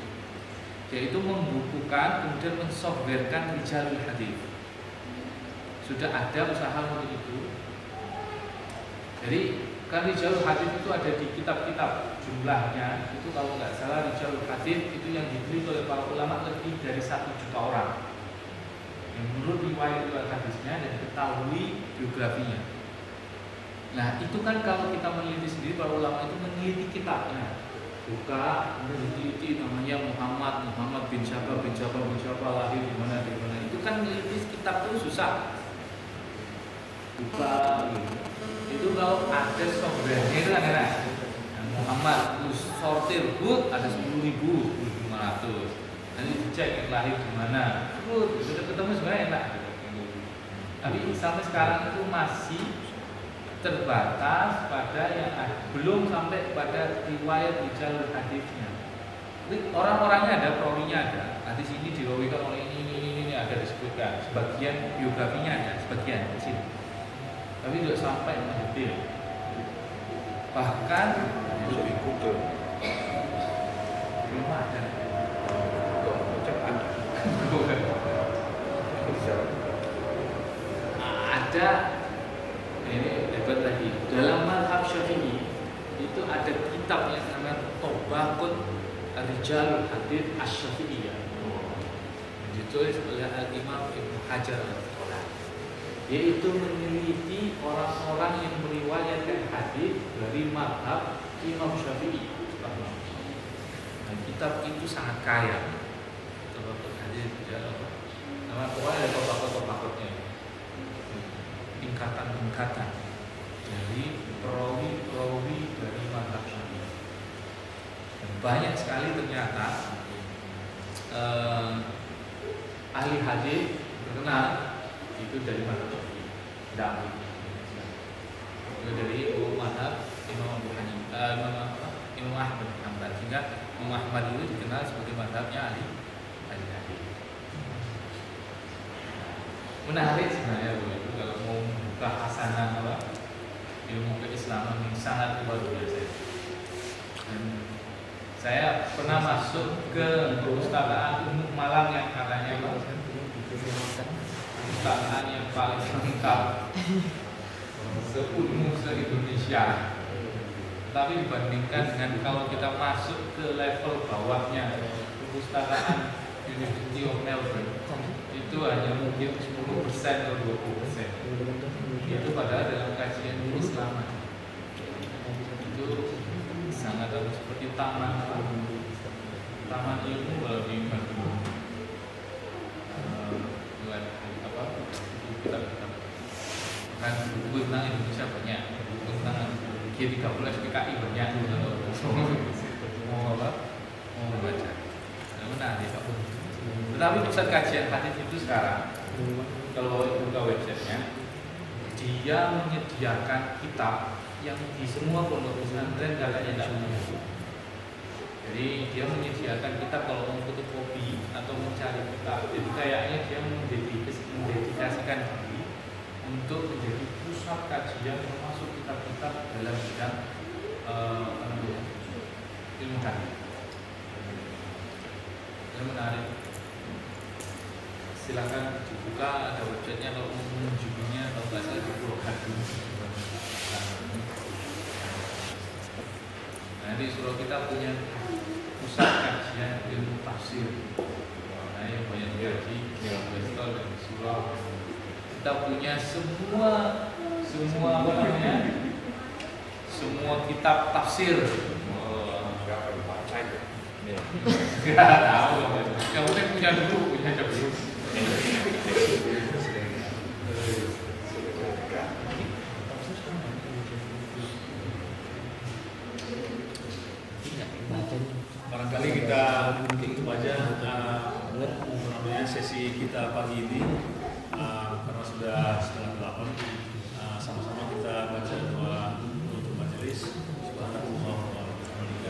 [SPEAKER 3] Yaitu membukukan kemudian mensoftwarekan rijalul hadis. Sudah ada usaha untuk itu. Jadi kan rijalul hadis itu ada di kitab-kitab, jumlahnya itu kalau nggak salah rijalul hadis itu yang diteliti oleh para ulama lebih dari 1 juta orang. Yang menurut riwayat hadisnya dan ketahui biografinya. Nah itu kan kalau kita meneliti sendiri, para ulama itu meneliti kitabnya. Buka, meneliti namanya Muhammad bin siapa lahir di mana. Itu kan meneliti kitab itu susah. buka gitu. Itu kalau ada softwarenya itu kan enak. Muhammad terus sortir ada 10.500. Nanti dicek yang lahir di mana. Terus ketemu sebenarnya enak. Tapi sampai sekarang itu masih terbatas pada yang belum sampai pada riwayat di jalur hadisnya. Orang-orangnya ada, perawinya ada. Hadis ini dirawikan oleh ini ada disebutkan. Sebagian biografinya ada, sebagian di sini. Tapi tidak sampai mendetail. Bahkan
[SPEAKER 2] lebih Google.
[SPEAKER 3] belum ada. Ada ini hebat lagi dalam mazhab Syafi'i itu ada kitab yang namanya Tabaqat Rijal Hadits Asy-Syafi'iyah. Ditulis oleh Al-Imam Ibnu Hajar Al-Asqalani. Yaitu meneliti orang-orang yang meriwayatkan hadis dari mazhab Imam Syafi'i. Nah, kitab itu sangat kaya. Tabaqat Hadits Rijal. Nama pokoknya ada tabaqat-tabaqatnya. Tingkatan-tingkatan dari perawi-perawi dari mazhab Syafi'i. Banyak sekali ternyata ahli hadis terkenal itu dari mazhab Syafi'i. Itu dari mazhab Imam Abu Hanifah, Imam Ahmad bin Hanbal. Sehingga Imam Ahmad itu dikenal sebagai mazhabnya ahli hadis. Menarik sebenarnya itu kalau mau membuka hasanah ilmu keislaman yang sangat luar biasa. Dan saya pernah masuk ke perpustakaan umum Malang yang katanya perpustakaan yang paling lengkap se-umum se-Indonesia. Tapi dibandingkan dengan kalau kita masuk ke level bawahnya perpustakaan University of Melbourne, itu hanya mungkin 10% atau 20%. Itu padahal dalam kajian keislaman itu sangat seperti taman ilmu kalau di Bandung. Kita kan buku tentang Indonesia banyak, buku tentang G30 SPKI banyak. Mau baca. Menarik. Tetapi pusat kajian hadis itu sekarang kalau buka websitenya, dia menyediakan kitab yang di semua pondok pesantren kayaknya tidak punya. Jadi dia menyediakan kitab kalau mau fotokopi atau mencari kitab. Jadi kayaknya dia mendedikasikan diri untuk menjadi pusat kajian termasuk kitab-kitab dalam bidang ilmu hadis. Yang menarik. Silakan dibuka, ada websitenya kalau mau mengunjunginya atau nggak salah di Pulau Gadung. Nah, di surau kita punya pusat kajian ilmu tafsir. Nah, yang banyak digaji di Westol dan di surau. Kita punya semua kitab tafsir. Nggak tahu, yang penting punya dulu.
[SPEAKER 1] Barangkali kita tutup aja sesi kita pagi ini karena sudah setengah 8. Sama-sama kita baca doa untuk majelis. Subhanallah wa bihamdihi.